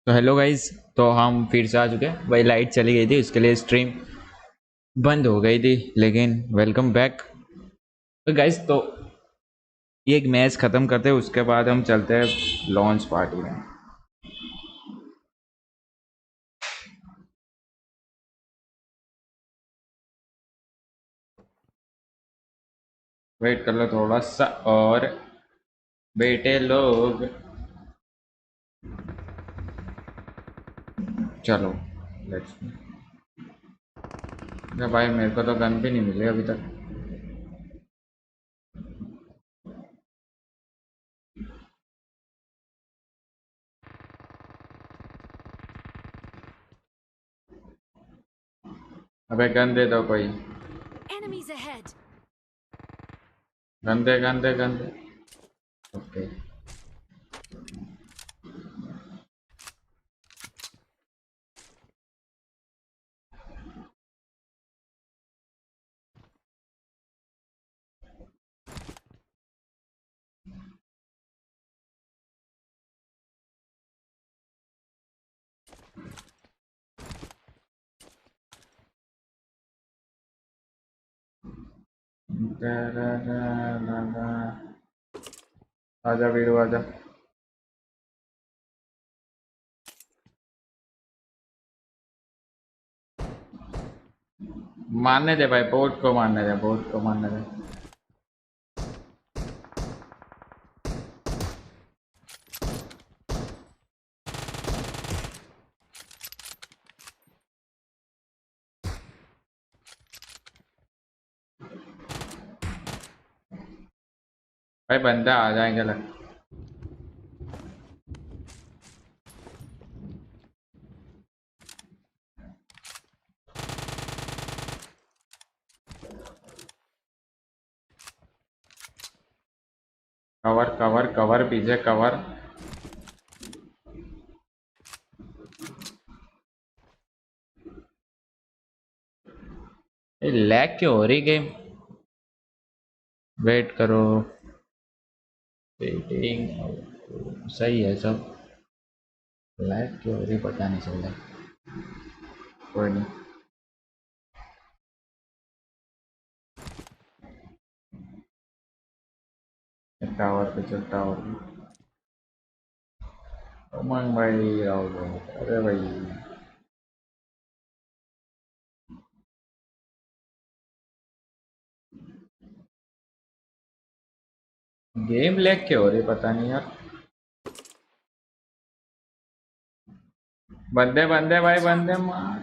तो hello guys. तो हम फिर से आ चुके हैं। वही लाइट चली गई थी, उसके लिए स्ट्रीम बंद हो गई थी, लेकिन वेलकम बैक। तो गाइज, तो ये एक मैच ख़त्म करते हैं, उसके बाद हम चलते हैं लॉन्च पार्टी में। वेट कर लो थोड़ा सा और बेटे लोग, चलो लेट्स। भाई मेरे को तो गन भी नहीं मिली अभी तक। अबे गन दे दो कोई। Enemies ahead. गन दे गन दे गन दे। ओके। आजा वीरू आजा। मारने दे भाई, बोट को मारने दे, बोट को मारने दे। भाई बंदे आ जाएंगे लग। कवर कवर कवर पीछे कवर। लैग क्यों हो रही गेम? वेट करो। वेटिंग सही है सब। लैग क्यों हो रही पता नहीं चल रहा। कोई नहीं। टावर पे चल, टावर पे। उमंग भाई आओ जाओ। अरे भाई गेम लैग क्यों हो रही पता नहीं यार। बंदे बंदे भाई Watch बंदे out. मार।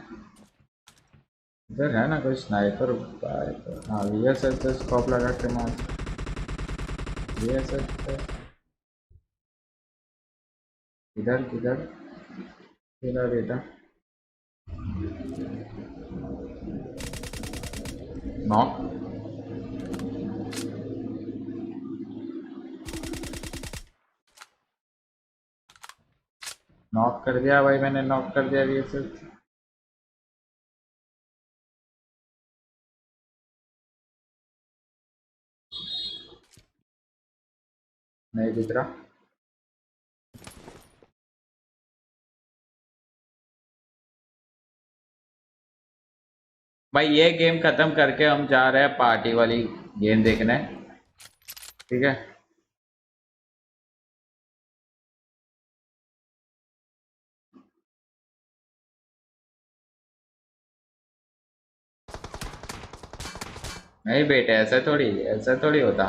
इधर है ना कोई स्नाइपर भाई? हाँ वीएसएस से स्कोप लगा के मार। वीएसएस पे। इधर किधर? किधर बेटा? नॉक। नॉक कर दिया भाई, मैंने नॉक कर दिया वीएसएस। नहीं दिख रहा भाई। ये गेम खत्म करके हम जा रहे हैं पार्टी वाली गेम देखने। ठीक है। नहीं बेटे, ऐसा थोड़ी होता।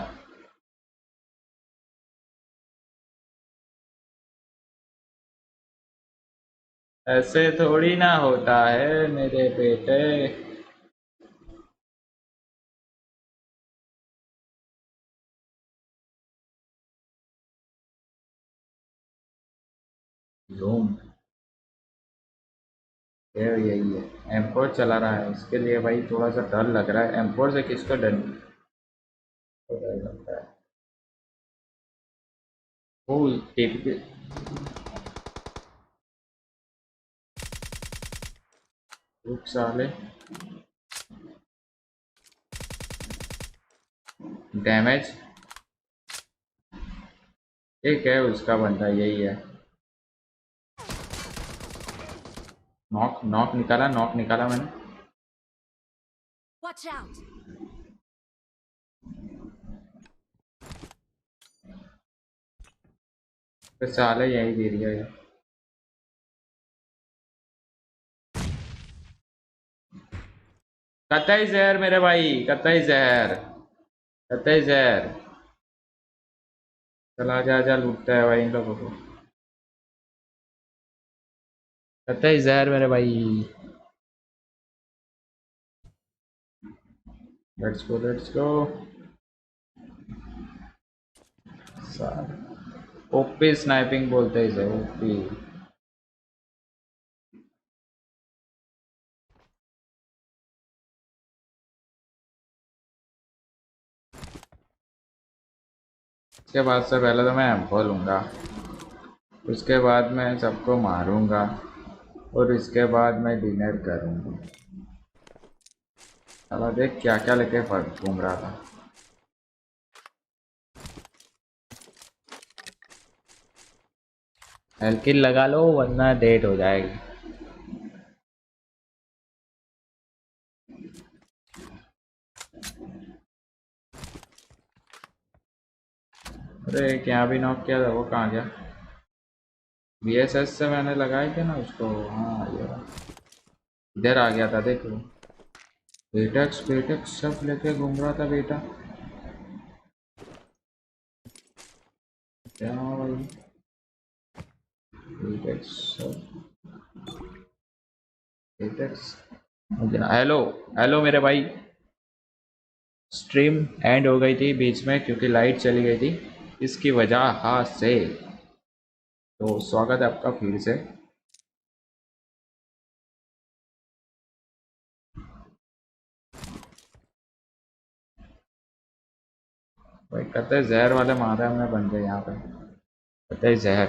ऐसे थोड़ी ना होता है मेरे बेटे। जूम। ये यही है। M4 चला रहा है, इसके लिए भाई थोड़ा सा डर लग रहा है। M4 से किसको डर नहीं तो डर लगता है। वो टिप के रुक साले। डैमेज एक है उसका बंदा, यही है। नॉक नॉक निकाला मैंने। Watch out! फिर साले यही दे दिया ये। कतई जहर मेरे भाई, कतई जहर, कतई जहर। चला जा जा, लूटता है भाई इन लोगों को। कतई जहर मेरे भाई। Let's go let's go. OP sniping बोलते हैं इसे, ओपी। इसके बाद से पहले तो मैं एम्फो लूँगा, उसके बाद मैं सबको मारूंगा, और इसके बाद मैं डिनर करूँगा। चलो देख क्या क्या लेके घूम रहा था। हल्की लगा लो वरना डेट हो जाएगी। अरे क्या भी नॉक किया था, वो कहाँ गया? VSS से मैंने लगाई थी ना उसको। हाँ ये इधर आ गया था, देखो। बेटेक्स बेटेक्स सब लेके घूम रहा था बेटा। क्या भाई, बेटेक्स सब बेटेक्स। हेलो, हेलो मेरे भाई। स्ट्रीम एंड हो गई थी बीच में क्योंकि लाइट चली गई थी, इसकी वजह से। तो स्वागत है आपका फिर से। भाई कतई जहर वाले मारे हमने बंदे यहाँ पे, कतई जहर।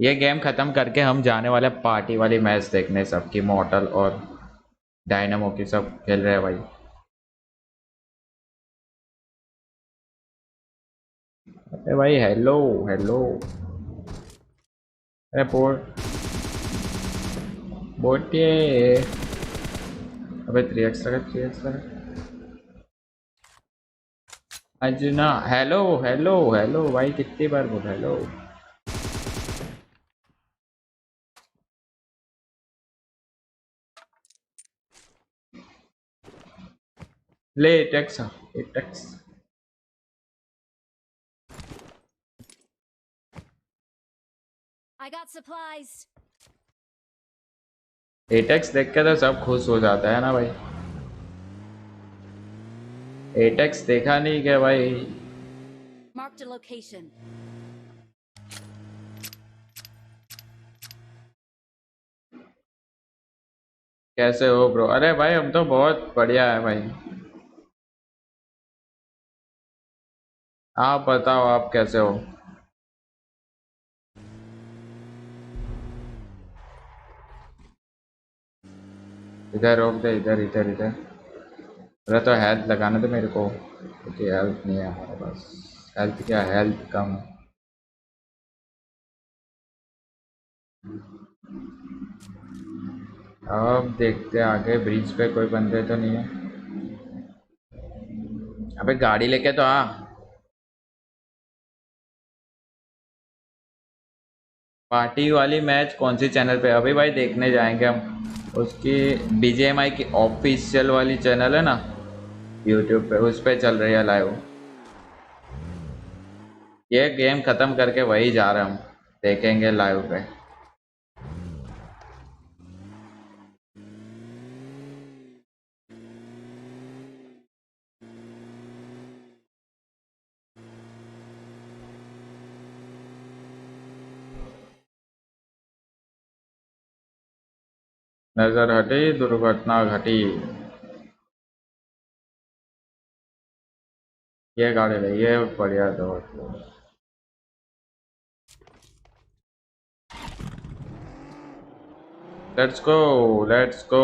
ये गेम खत्म करके हम जाने वाले पार्टी वाली मैच देखने, सबकी मॉर्टल और डायनामो की सब खेल रहे हैं भाई। अरे भाई हेलो, हेलो। अरे बोटिए। अबे 3x लगा, 3x लगा। अजना हेलो, हेलो हेलो भाई, कितनी बार बोल हेलो। ले tax, tax. I got supplies. एटेक्स देख के तो सब खुश हो जाता है ना भाई। एटेक्स देखा नहीं क्या भाई? Marked a location. कैसे हो ब्रो? अरे भाई हम तो बहुत बढ़िया है भाई। आप बताओ आप कैसे हो? इधर रोक दे, इधर इधर इधर। अरे तो हेल्थ लगाने दो मेरे को, क्योंकि हेल्थ नहीं है हमारे पास। हेल्थ क्या, हेल्थ कम है। अब देखते हैं आगे, ब्रिज पे कोई बंदे तो नहीं है। अबे गाड़ी लेके तो आ। पार्टी वाली मैच कौन सी चैनल पे? अभी भाई देखने जाएंगे हम उसकी। BGMI की ऑफिशियल वाली चैनल है ना यूट्यूब पे, उस पे चल रही है लाइव। ये गेम खत्म करके वही जा रहे हम, देखेंगे लाइव पे। नजर हटी दुर्घटना घटी। ये गाड़ी ले, ये बढ़िया दोस्त। Let's go, let's go.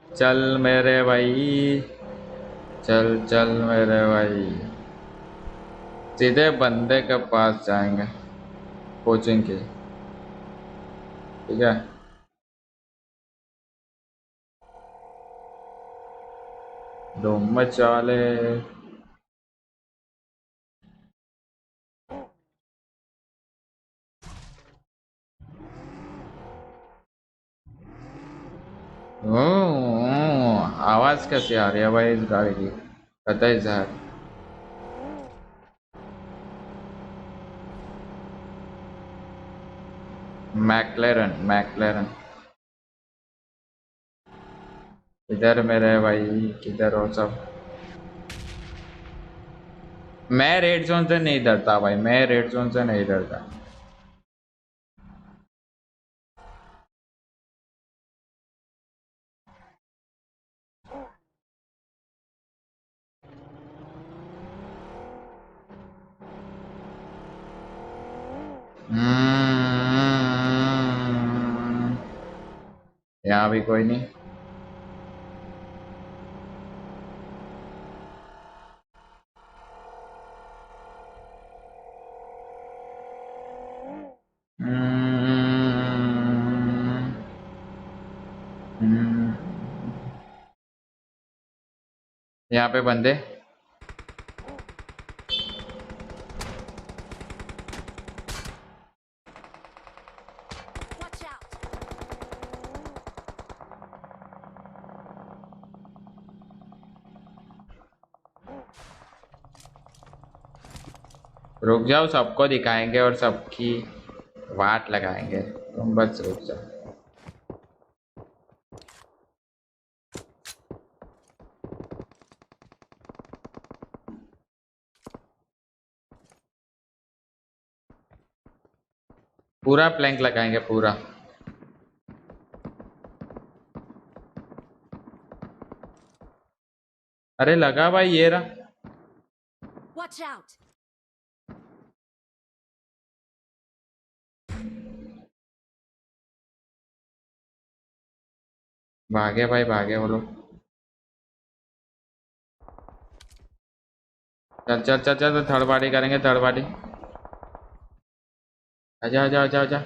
चल मेरे भाई, चल चल मेरे भाई, सीधे बंदे के पास जाएंगे कोचिंग की। ठीक है, धूम मचा ले। ओ, आवाज कैसी आ रही है भाई इस गाड़ी की, कतई जहर। McLaren, McLaren. इधर मेरे भाई, किधर हो सब? मैं रेड जोन से नहीं डरता भाई, मैं रेड जोन से नहीं डरता। यहाँ भी कोई नहीं। हम्म, हम्म, यहाँ पे बंदे। Watch out! रुक जाओ, सबको दिखाएंगे और सबकी वाट लगाएंगे, तुम बस रुक जाओ। पूरा प्लैंक लगाएंगे पूरा। अरे लगा भाई, ये रहा। Watch out! भागे भाई, भागे वो लोग। चल चल चल चल, थर्ड पार्टी करेंगे, थर्ड पार्टी। आजा आजा आजा आजा।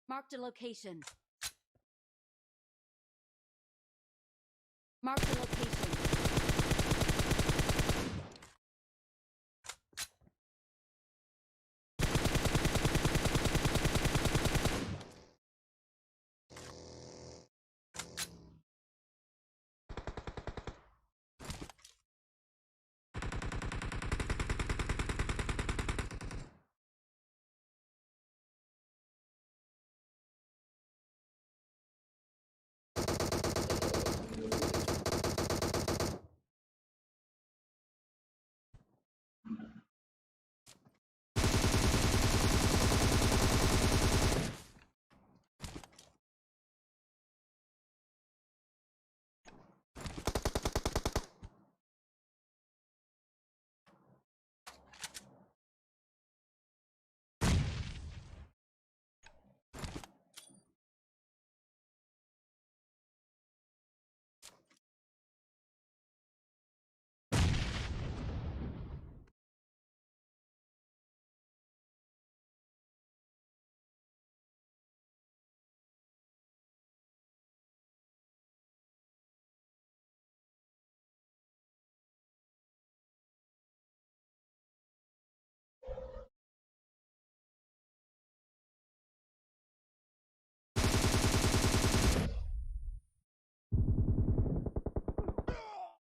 Marked a location. Marked a location.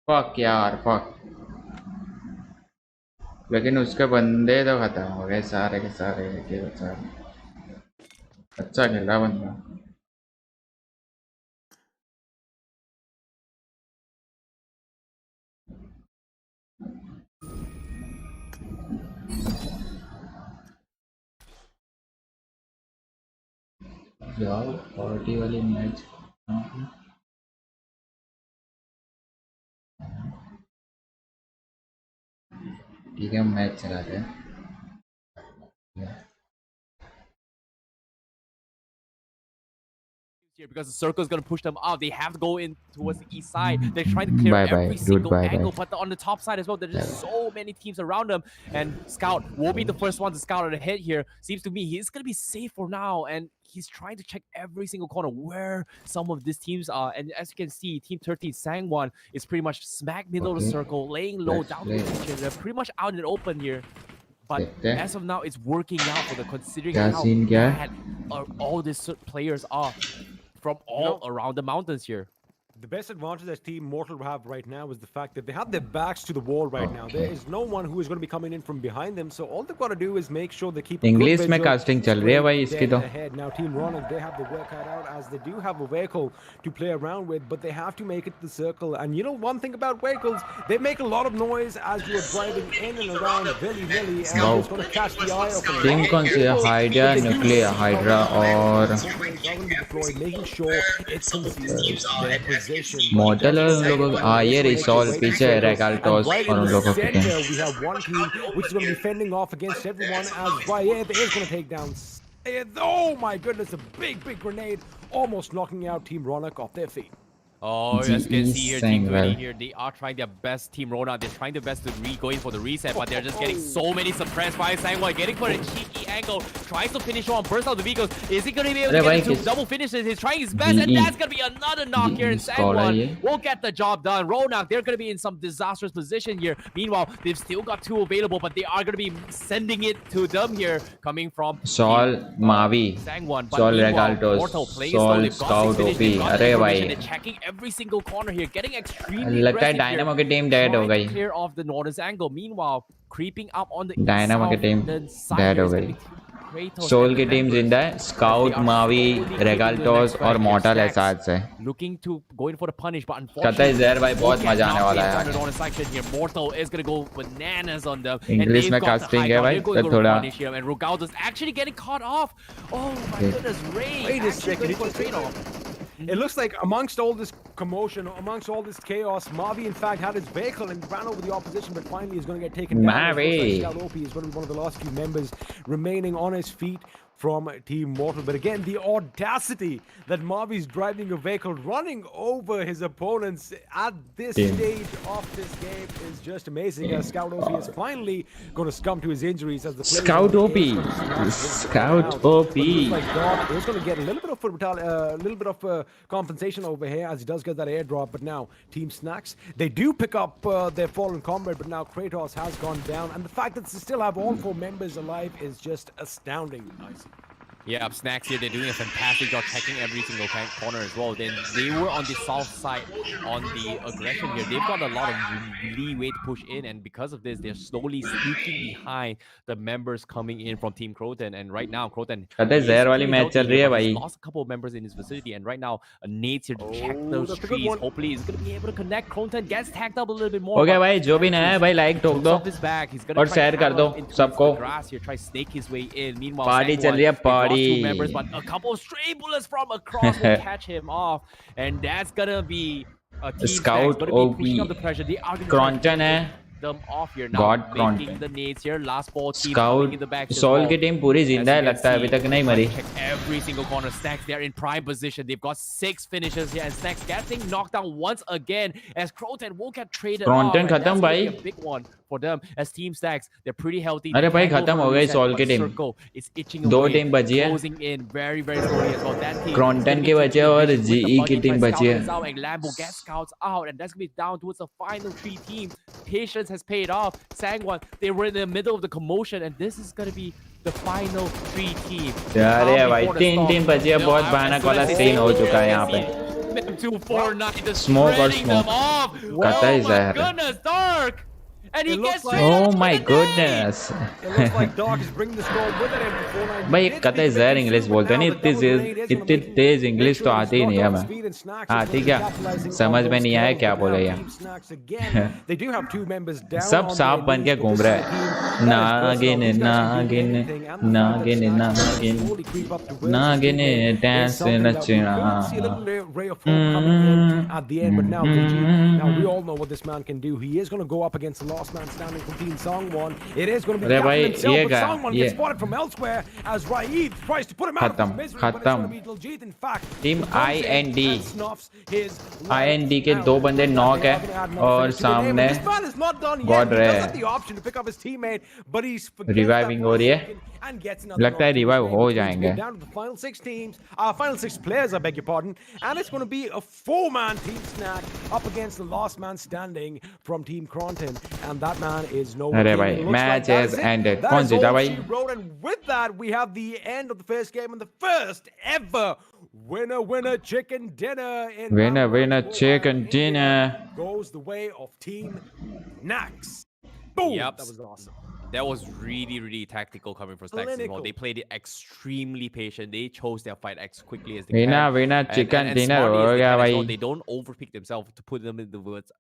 Fuck यार, फक। लेकिन उसके बंदे तो खत्म हो गए सारे के सारे के सारे। अच्छा खेला बंदा। यार पार्टी वाली मैच ठीक है मैच चलाते हैं here because the circle is going to push them out. They have to go in towards the east side. They're trying to clear Bye bye, every dude, single bye angle, bye. but on the top side as well, there's just so many teams around them. And Scout will be the first one to scout ahead here. Seems to me he's going to be safe for now, and he's trying to check every single corner where some of these teams are. And as you can see, Team 13 Sangwon is pretty much smack middle of the circle, laying low Let's down play. the kitchen. They're pretty much out in the open here. But देखते हैं as of now, it's working out for them, considering क्या how scene क्या है? bad all these players are from all around the mountains here. The best advantage that Team Mortal have right now is the fact that they have their backs to the wall right now. There is no one who is going to be coming in from behind them, so all they've got to do is make sure they keep English में casting चल रही है भाई इसकी तो ahead. Now Team Ronak, they have the work cut out as they do have a vehicle to play around with, but they have to make it to the circle. And you know one thing about vehicles, they make a lot of noise as you are driving in and around willy-nilly, and Wow. it's going to catch the eye of a team कौन सी है hydra nuclear hydra और making sure it conceals their position. Model और उन लोगों हाँ ये रिसॉल पीछे है रेगाल्टोस और उन लोगों के team we have one team which is going to be fending off against everyone as Rayed is going to take down Syed. Oh my goodness, a big grenade almost knocking out Team Ronak off their feet. Oh, as you can see here, Team 30 well. here, they are trying their best, Team Rona. They're trying their best to go in for the reset, but they're just getting so many suppressed by Sangwon, getting for a cheeky angle, tries to finish on, burst out the vehicles. Is he going to be able to get into double finishes? He's trying his best, and that's going to be another knock here, and Sangwon will get the job done. Ronak, they're going to be in some disastrous position here. Meanwhile, they've still got two available, but they are going to be sending it to them here, coming from Sol, Mavi, Sangwon. Sol Regaltos, Sol Scout OP. अरे भाई checking every single corner here, getting extremely लगता है aggressive dynamo here, की team dead हो trying to गई clear off the northern angle. Meanwhile, creeping up on the dynamo की team dead हो गई सोल की टीम जिंदा है स्काउट मावी रेगाल्टोस और मॉर्टल है साथ से looking to go in for the punish, but कहता है जहर भाई बहुत मजा आने वाला है on the northern section here. Mortal is gonna go bananas on them, English में कास्टिंग है भाई तो थोड़ा and Rogaldo's actually getting caught off. Oh my goodness, Ray Wait a actually second, going it for a just- trade off. It looks like amongst all this commotion, amongst all this chaos, Mavi in fact had his vehicle and ran over the opposition, but finally is going to get taken down. Mavi. Scout OP is going to be one of the last few members remaining on his feet from Team Mortal. But again, the audacity that Mavi's driving a vehicle, running over his opponents at this stage of this game is just amazing. As Scout OP is finally going to succumb to his injuries as the players Scout on OP. the edge start Scout out. OP. But looks like God is going to get a little bit of compensation over here as he does get that airdrop. But now Team Snacks, they do pick up their fallen comrade, but now Kratos has gone down, and the fact that they still have all 4 members alive is just astounding. Yeah, Snacks here, they're doing a fantastic job checking every single corner as well. Then they were on the south side on the aggression here. They've got a lot of leeway to push in, and because of this, they're slowly sneaking behind the members coming in from Team Croton. And right now, Croton कहता है जहर वाली match चल रही है भाई lost a couple of members in his vicinity, and right now Nate's here to check those trees. Hopefully, he's going to be able to connect. Croton gets tagged up a little bit more. हो गया भाई जो भी नया है भाई like ठोक दो और शेयर कर दो सबको पार्टी चल रही है party members, but a couple of stray bullets from across will catch him off, and that's gonna be a team Scout gonna be OP. pushing up the pressure. They are gonna क्रॉन्टन है them off here now. God making Crompton. the nades here. Last ball team Scout coming in the back. as Soul well. की team पूरी As जिंदा you है can लगता है अभी see, तक नहीं मरी check every single corner. Stacks, they're in prime position. They've got 6 finishes here, and Stacks getting knocked down once again as Croton will get traded off. Crompton And that's खत्म gonna भाई be a big one for them as Team Stacks. They're pretty healthy. अरे भाई They can't खत्म go हो for a गई reset, soul की but team Circle is itching दो away, team बची है closing in very slowly as well. That team क्रॉन्टन की बची है और जीई की टीम बची है out, and Lambo gets scouts out, and that's gonna be down towards the final 3 teams. Patience has paid off. Sangwon, they were in the middle of the commotion, and this is gonna be the final 3 teams. अरे भाई 3 team बची है बहुत भयानक वाला scene हो चुका है यहाँ पे Them 249 just Smoke or spreading smoke? them off. कहता है Oh my जहर goodness, Dark! And he It looks gets like- straight Oh up to my the net. goodness. It looks like Dark is bringing the storm with it. And before now, भाई कतई जहर English बोलते हैं नहीं, इतनी तेज English तो आती ही नहीं है हमें। आती क्या समझ में नहीं आया क्या बोले यार। सब सांप बन के घूम रहे हैं। नागिन नागिन नागिन नागिन नागिन dance Nachna. At the end, but now now we all know what this man can do. He is going to go up against the last man standing from Team Sangwon. It is going to be अरे भाई himself, ये but क्या Sangwon ये gets spotted from elsewhere as Raid tries to put him out of his misery. But it's going to be Diljit, in fact, team who comes in IND and snuffs his life IND के out. दो बंदे knock है और सामने This man is not done yet. God He does रहे have the option to pick up his teammate, but he's Reviving हो रही है। लगता है revive हो जाएंगे। Down to the final 6 teams, final 6 players, I beg your pardon, and it's going to be a 4-man team snack up against the last man standing from Team Cronton, and that man is no. अरे भाई match has ended। कौन जीता भाई? And with that, we have the end of the first game and the first ever winner chicken dinner. In winner chicken dinner goes the way of Team Nax. Boom! Yep. That was awesome. That was really tactical coming from Stacks as well. Clinical. They played it extremely patient. They chose their fight as quickly as they winner can. chicken and dinner smartly हो as they गया can as भाई। well. They don't overpick themselves to put them in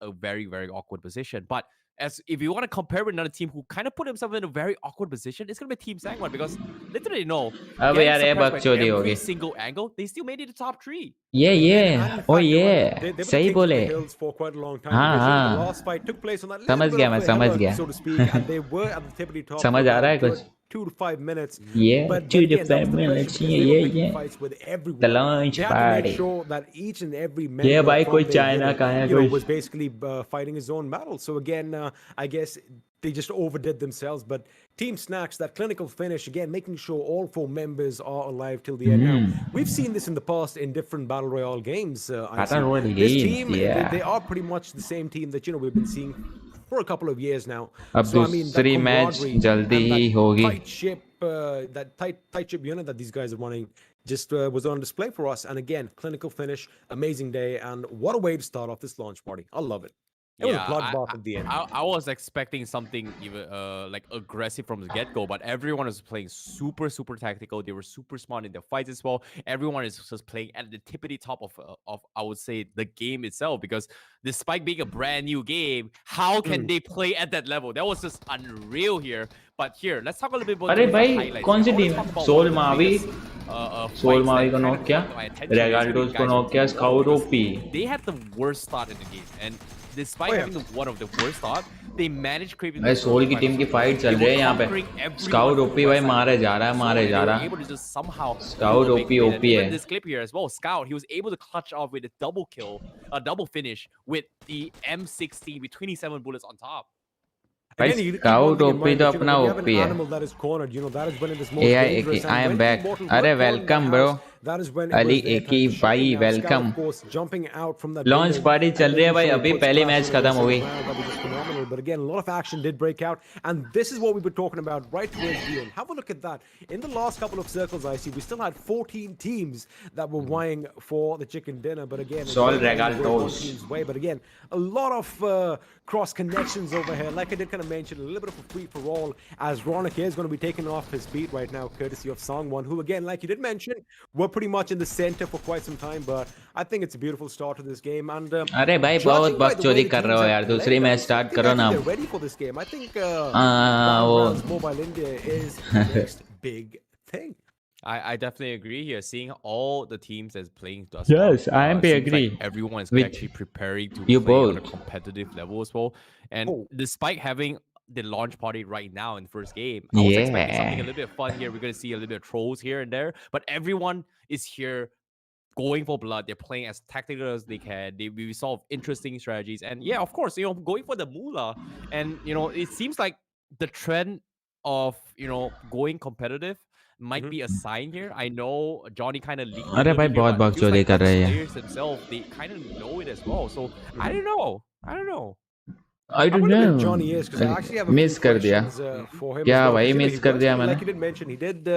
a very awkward position. But as if you want to compare with another team who kind of put themselves in a very awkward position, it's gonna be Team Sangwon because literally no. अब getting यार ये suppressed by बकचोदी every होगी। single angle, they still made it to top 3. ये And in O fact, ये they were सही taking बोले। the hills for quite a long time हाँ, because, हाँ। the last fight took place on that समझ little गया bit मैं, of a समझ hillock, गया। so to speak, and they were at the tippity top समझ for आ रहा है about कुछ? 2 to 5 minutes. Yeah, But 2 then to again, that was 5 the pressure minutes, because they were yeah, picking yeah. fights with everyone. The launch they had to party. make sure that each and every ये member भाई from कोई their China unit, का है you know, कोई। was basically fighting his own battle. So again, I guess they just overdid themselves. But Team Snacks, that clinical finish, again, making sure all 4 members are alive till the end. Now, we've seen this in the past in different Battle Royale games. Battle Royale this games, team, yeah. they are pretty much the same team that, you know, we've been seeing for a couple of years now. अब So, I mean, that दूसरी match camaraderie जल्दी and he that होगी। tight ship, that tight ship unit that these guys are running just was on display for us. And again, clinical finish, amazing day, and what a way to start off this launch party. I love it. It was a bloodbath at the end. I was expecting something even like aggressive from the get-go, but everyone was playing super tactical. They were super smart in their fights as well. Everyone is just playing at the tippity top of I would say the game itself, because despite being a brand new game, how can they play at that level? That was just unreal here. But here, let's talk a little bit about अरे the भाई highlights. कौन सी I wanna team? talk about Soul one of the Mavi biggest, Soul fights Mavi that को kind knock of किया, caught my attention Regaltos yesterday, को guys. Knock किया, Scout OP. They had the worst start in the game, and despite having one of the worst start, they managed creeping. भाई soul की team की fight चल रही है यहाँ पे। स्काउट ओपी भाई मारे जा रहा है, मारे जा रहा है। able to just somehow Scout OP है। this clip here as well. Scout, he was able to clutch off with a double kill, a double finish with the M16 with 27 bullets on top. भाई Again, you keep scout one thing in OP mind, तो that, you अपना know, when you have an OP है। animal that is cornered, you know, that is when it is most AI dangerous. And I am when back. Team Mortal अरे were cornered welcome in the bro। house, that is when it Ali was their एक ही time to shine. भाई Now, Scout, welcome. of course, jumping out from that launch building party and चल रही है making भाई, sure अभी he puts पहली flash match on खत्म हो the गई। ground. That was just phenomenal. But again, a lot of action did break out, and this is what we were talking about right towards the end. Have a look at that. In the last couple of circles, I see we still had 14 teams that were vying for the chicken dinner. But again, it's Sol very much going one Regaltos. team's way. But again, a lot of cross connections over here. Like I did kind of mention, a little bit of a free for all, as Ronak is going to be taking off his beat right now, courtesy of Sangwon, who again, like you did mention, were pretty much in the center for quite some time. But I think it's a beautiful start to this game. And अरे भाई बहुत बकचोदी कर रहे हो यार, दूसरी match start करो ना। they're ready for this game. I think वो Battlegrounds Mobile India is the next big thing. I definitely agree here. Seeing all the teams that's playing thus Yes, far, I am seems agree like everyone is with actually preparing to you play on a both. competitive level as well. And Oh. despite having the launch party right now in the first game, I was expecting something a Yeah, little bit fun here. We're gonna see a little bit of trolls here and there, but everyone is here going for blood. They're playing as tactical as they can. We saw interesting strategies, and yeah, of course, going for the moolah. And it seems like the trend of going competitive might be a sign here. I know Johnny kind of leaked it a अरे little भाई bit here, बहुत but it feels बकचोदी like कर the रहे हैं। players themselves, they kind of know it as well. So I don't know. I I don't wonder if know। Johnny is, because I actually have a miss few कर दिया। questions for him. क्या as well, भाई 'cause, miss he कर was, दिया like मैंने? you did mention, he did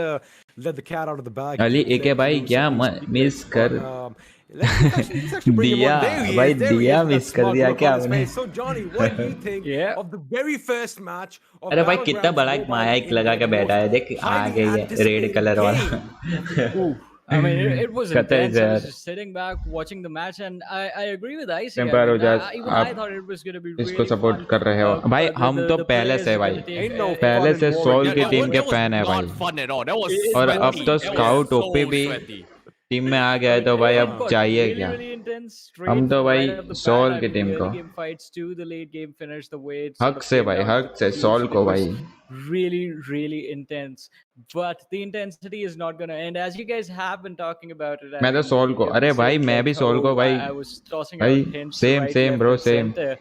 let the cat out of the bag. Ali He AK did भाई lose क्या some of his miss secrets, कर but, Let's actually bring him दिया on. There he भाई is. There he दिया is. That miss कर smug दिया look क्या on his आपने? face. So Johnny, what do you think Yeah. of the very first match of अरे भाई कितना Battlegrounds बड़ा Mobile माइक in लगा their के बैठा है, most देख आ highly गई है रेड anticipated कलर वाला. game? Ooh. I mean, it was कतई intense. I was जहर. just sitting back watching the match, and I agree with Icy. I empire हो mean, जाए. even I आप thought it was going to be इसको really support fun. कर रहे हो भाई. हम तो The पहले players से are भाई, going to take. Ain't no पहले fun से in सोल Warwick. की Yeah, टीम के that was फैन है भाई. not fun at all. That was और sweaty. अब तो That was scout so OP भी sweaty. टीम में आ गया है, तो भाई अब Got चाहिए really, क्या. really intense. हम Straight तो भाई right off the bat. Soul I की mean, टीम the को early game fights to the late game finish, the way it हक sort of से came भाई, down to हक the से सोल conclusion, को it भाई. was really, really intense. But the intensity is not going to end. As you guys have been talking about it, I मैं तो mean, soul को, you've अरे been भाई saying मैं like, भी सोल को oh, भाई. I was tossing भाई out hints same right, same left, bro and same. center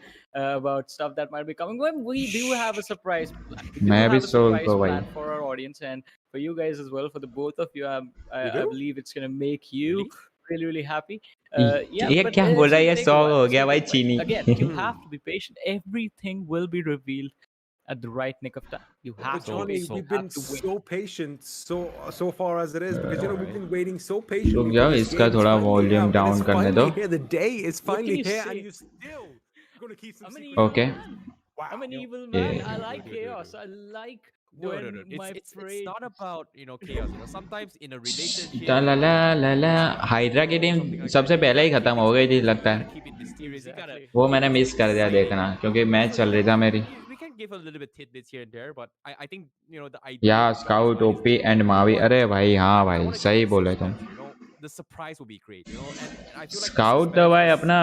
about stuff that might be coming. Well, we do have a surprise. We do मैं भी have a soul surprise को भाई. plan for our audience and for you guys as well. For the both of you, You I do? believe it's going to make you Really? really, really happy. Yeah, ये but क्या बोल it's रहा है, gonna ये take a song while. हो It's गया gonna भाई take a while. चीनी. Again, you have to be patient. Everything will be revealed at the right nick of time. You have But to Johnny, wait. You we've been have to wait. so patient so far as it is, because we've been waiting so patiently रुक for जाओ, this इसका game. It's थोड़ा finally volume here, and down it's करने दो. finally here. The day is What finally can you here, say? and you still gonna keep some I'm an secrets. evil Okay. man. Wow. I'm an evil man. Yeah. I like chaos. I like No, when no, no. my It's prey. not about chaos. Sometimes in a relationship. ला ला ला ला. Hydra की team सबसे पहले ही खत्म हो गई थी लगता है. Keep it mysterious. You gotta. Exactly. वो मैंने मिस कर दिया देखना, क्योंकि मैच चल रही था मेरी. We can give a little bit tidbits here and there, but I think the idea. या of the scout surprise OP is and Mavi. what अरे भाई हाँ I भाई wanna सही keep it बोले तुम. suspense, the surprise will be great, and I feel like the scout तो भाई suspense is अपना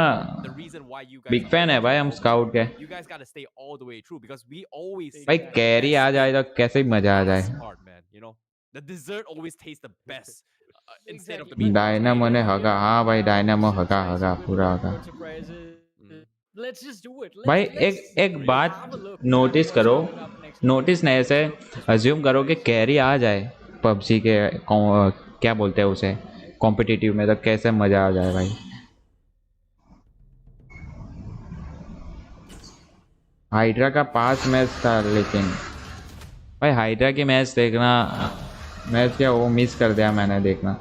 the reason why you guys big are fan है always भाई हम involved. स्काउट के. You guys gotta stay all the way true because we always भाई say that carry आ best जाए तो कैसे मजा आ जाए. last part, man. The dessert always tastes the best instead of the Exactly. meat. Dynamo ने हगा. हाँ भाई डायनामो हगा हगा पूरा हगा. Let's just do it. भाई Let's एक बात have a look notice what's करो. coming up next. नोटिस नहीं, ऐसे अज्यूम करो कि कैरी आ जाए पबजी के क्या बोलते हैं उसे, कॉम्पिटिटिव में, तो कैसे मजा आ जाए भाई. हाइड्रा का 5 मैच था, लेकिन भाई हाइड्रा की मैच देखना, मैच क्या वो मिस कर दिया मैंने देखना.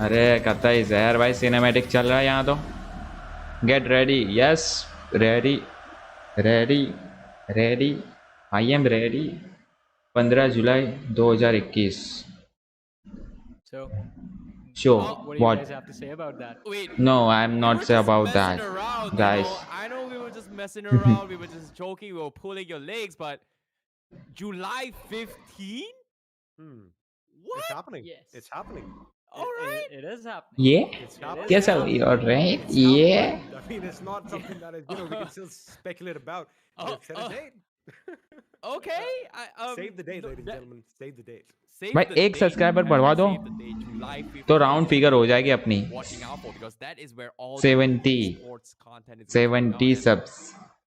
अरे कतई जहर भाई. सिनेमैटिक चल रहा है यहाँ तो. Get ready. Yes ready ready ready. I am ready. 15 July 2021. So, show what do you what. guys have to say about that? Wait, No, I'm we not were say just about messing that, around, guys. I know we were just messing around. We were just joking. We were pulling your legs, but July 15? Hmm. What? It's happening. Yes. It's happening. All right. It is happening. ये It's happening. कैसा you're right. It's ये happening. I mean, it's not something that is, we can still speculate about. Just set a date. Okay. Save the date, ladies and gentlemen. Save the date. Save भाई the एक date, subscriber man. बढ़वा दो Save the date, July 15. तो round figure हो जाएगी अपनी. Watching out for because that is where all 70 the sports content is going to 70 come out. Subs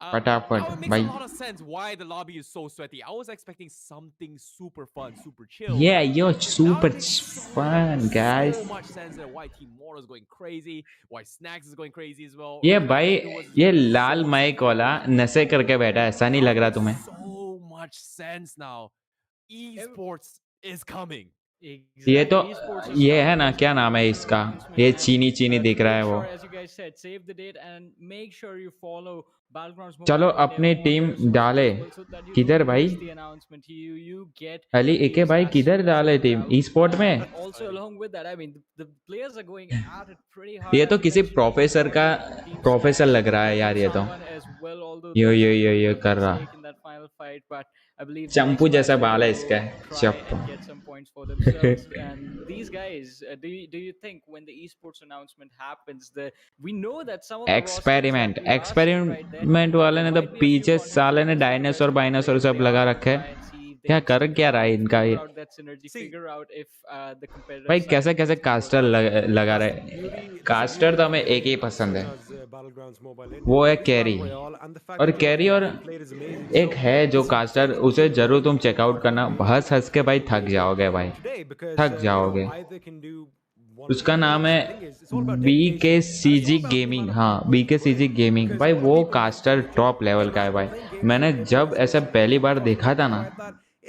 Now फटाफट it makes भाई. a lot of sense why the lobby is so sweaty. I was expecting something super fun, super chill. Yeah, you're Now super it makes fun, guys. So much sense that why Team Mortal is going crazy, why Snacks is going crazy as well. ये All भाई I do was ये so लाल sense. Mic वाला नशे करके बैठा है, ऐसा नहीं लग रहा तुम्हें? So much sense now. Esports is coming. ये तो Esports is ये है coming. ना, क्या नाम है इसका, ये चीनी चीनी दिख रहा है वो. As you guys said, save the date and make sure you follow Battlegrounds Mobile चलो on their अपनी own टीम socials डाले. as well so that you किधर don't भाई? miss the announcement. You get Ali AK news भाई as किधर soon as डाले it team comes out. Esport में? But also along with that, I mean, the players are going at it pretty hard. ये तो as you किसी mentioned, professor का Team professor Snacks लग रहा है यार ये तो. someone as well, although yo they yo yo made yo a कर रहा. mistake in that final fight, but I believe the Champu next जैसा match बाल है they इसका. will try चप्पू. and get some points for themselves. And these guys, do you think when the esports announcement happens, we know that some of the rosters experiment that we are seeing right there, experiment वाले ने तो might be a few पीछे content साले ने creators dinosaur who बाइनासोर they सब are लगा to रखे try है. and see if they क्या can कर क्या रहा है इनका figure ये? out that synergy, See, figure out if the competitive भाई side कैसे is कैसे more कास्टर लगा रहे. Beauty- कास्टर तो हमें एक ही पसंद है, Battlegrounds Mobile Legends, वो है this carry. Battle Royale, and the fact और that कैरी और the played is amazing. एक So, है जो कास्टर, उसे जरूर तुम चेकआउट करना. हंस हंस के भाई थक जाओगे भाई, today, because, थक जाओगे. either can do one of उसका the नाम things. है The thing is, it's all about B dedication. K And C it's G all about the gaming. amount of हाँ hard B K work C G put in. Gaming Because भाई a lot वो of people caster think top level का है भाई. मैंने जब ऐसे पहली बार देखा था ना,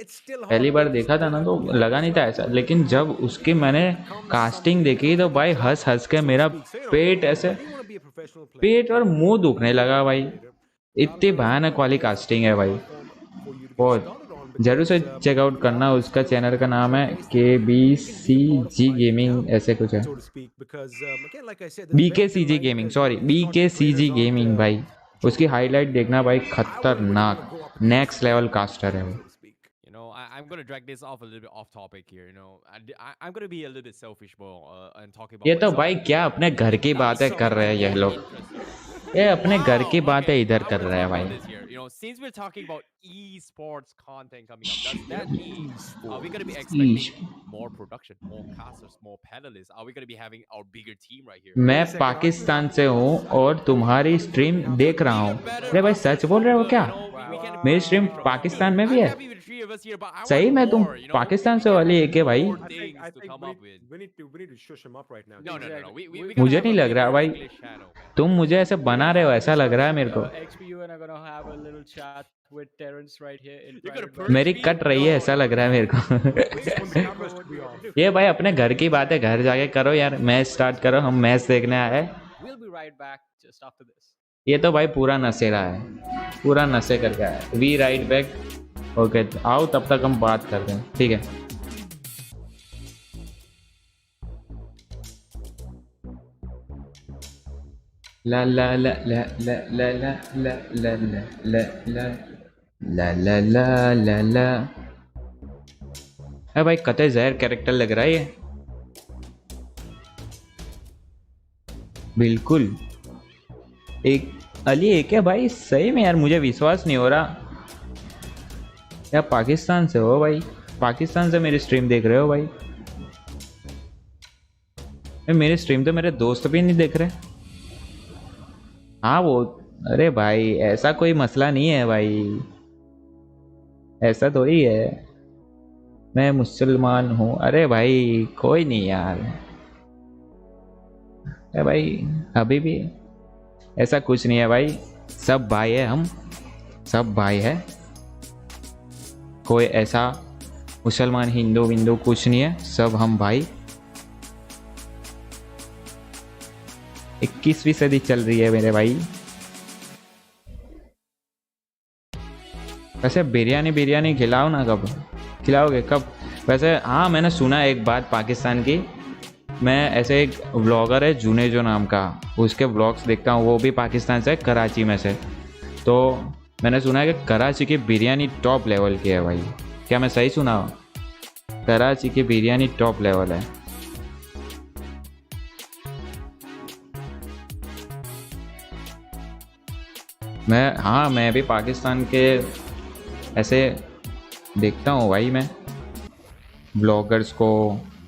It's still hot, पहली बार but देखा था still ना I तो don't think लगा नहीं था this ऐसा, will लेकिन जब उसकी मैंने become कास्टिंग something देखी तो भाई हंस हंस के so to मेरा speak. So, पेट ऐसे, when you want to be a professional player, पेट और when you मुंह want to दुखने be a लगा भाई। creator, इतनी Valorant is one भयानक of the वाली best कास्टिंग है भाई। platform for you to get बहुत started on जरूर से because चेकआउट you have करना, the उसका skills, चैनल का नाम but है basically you can be a part of KBCG my gaming family, ऐसे कुछ है। so to speak, because again, like I said, there's BK very thin CG line gaming, because sorry these content BK creators CG aren't gaming भाई। उसकी chosen by highlight me. देखना भाई, I wouldn't really want to खतरनाक go up against next level them, caster है वो। so to speak. You know, I'm gonna drag this off a little bit off topic here. You know, I'm gonna be a little bit selfish, bro, and talking ये about तो myself. भाई क्या अपने घर की That was बातें कर something रहे हैं I'm ये more लोग, interested in. ये अपने घर की Wow. बातें Okay, इधर I कर want to रहे हैं talk about भाई। this here. You know, since we're talking about esports content coming up, does that mean are we gonna be expecting more production, more casters, more panelists? Are we gonna be having our bigger team right here? Wait मैं a second, aren't you Pakistan happy से for हूँ us? और तुम्हारी Aren't you stream really happy देख for रहा us? हूँ। Even better अरे भाई after सच बोल रहे हो good, क्या? you know, we can मेरी expect stream it from Pakistan me. में भी I'm है? happy with 3 of us here, but I सही want में तुम more, you know. Pakistan We से can वाली have है क्या भाई? more I things to think come up with. we need to shush him up right now. No. Exactly. We मुझे gotta have नहीं a लग रहा bigger भाई, English channel, man. तुम मुझे ऐसे We're बना gonna रहे हो have a ऐसा लग रहा है मेरे discussion. को। XPU and are gonna have a little chat with Terrence right here in You're gonna private. purge मेरी me? कट रही है No, ऐसा no, लग रहा है मेरे को। We just want the Bro, cameras to what be we off. gonna do? ये भाई अपने घर की बात है घर जाके करो यार, मैच स्टार्ट करो, हम मैच देखने आए हैं। We'll be right back just after this. ये तो भाई पूरा नशेरा है, पूरा नशे करके आया है। We write back. ओके आओ, तब तक हम बात करते हैं, ठीक है। ला ला ला ला ला ला ला ला ला ला ला ला ला ला ला ला ला। अरे भाई कतई जहर कैरेक्टर लग रहा है ये, बिल्कुल। एक अली एक है भाई, सही में यार मुझे विश्वास नहीं हो रहा। यार पाकिस्तान से हो भाई, पाकिस्तान से मेरी स्ट्रीम देख रहे हो भाई? मेरी स्ट्रीम तो मेरे दोस्त भी नहीं देख रहे। हाँ वो, अरे भाई ऐसा कोई मसला नहीं है भाई, ऐसा थोड़ी है, मैं मुसलमान हूँ। अरे भाई कोई नहीं यार, अरे भाई अभी भी ऐसा कुछ नहीं है भाई, सब भाई है, हम सब भाई है, कोई ऐसा मुसलमान हिंदू विंदू कुछ नहीं है, सब हम भाई। 21वीं सदी चल रही है मेरे भाई। वैसे बिरयानी खिलाओ ना, कब खिलाओगे कब? वैसे हाँ मैंने सुना एक बात पाकिस्तान की, मैं ऐसे एक व्लॉगर है जुनेजो नाम का, उसके व्लॉग्स देखता हूँ, वो भी पाकिस्तान से, कराची में से। तो मैंने सुना है कि कराची की बिरयानी टॉप लेवल की है भाई। क्या मैं सही सुना? कराची की बिरयानी टॉप लेवल है। मैं भी पाकिस्तान के ऐसे देखता हूँ भाई, मैं ब्लॉगर्स को,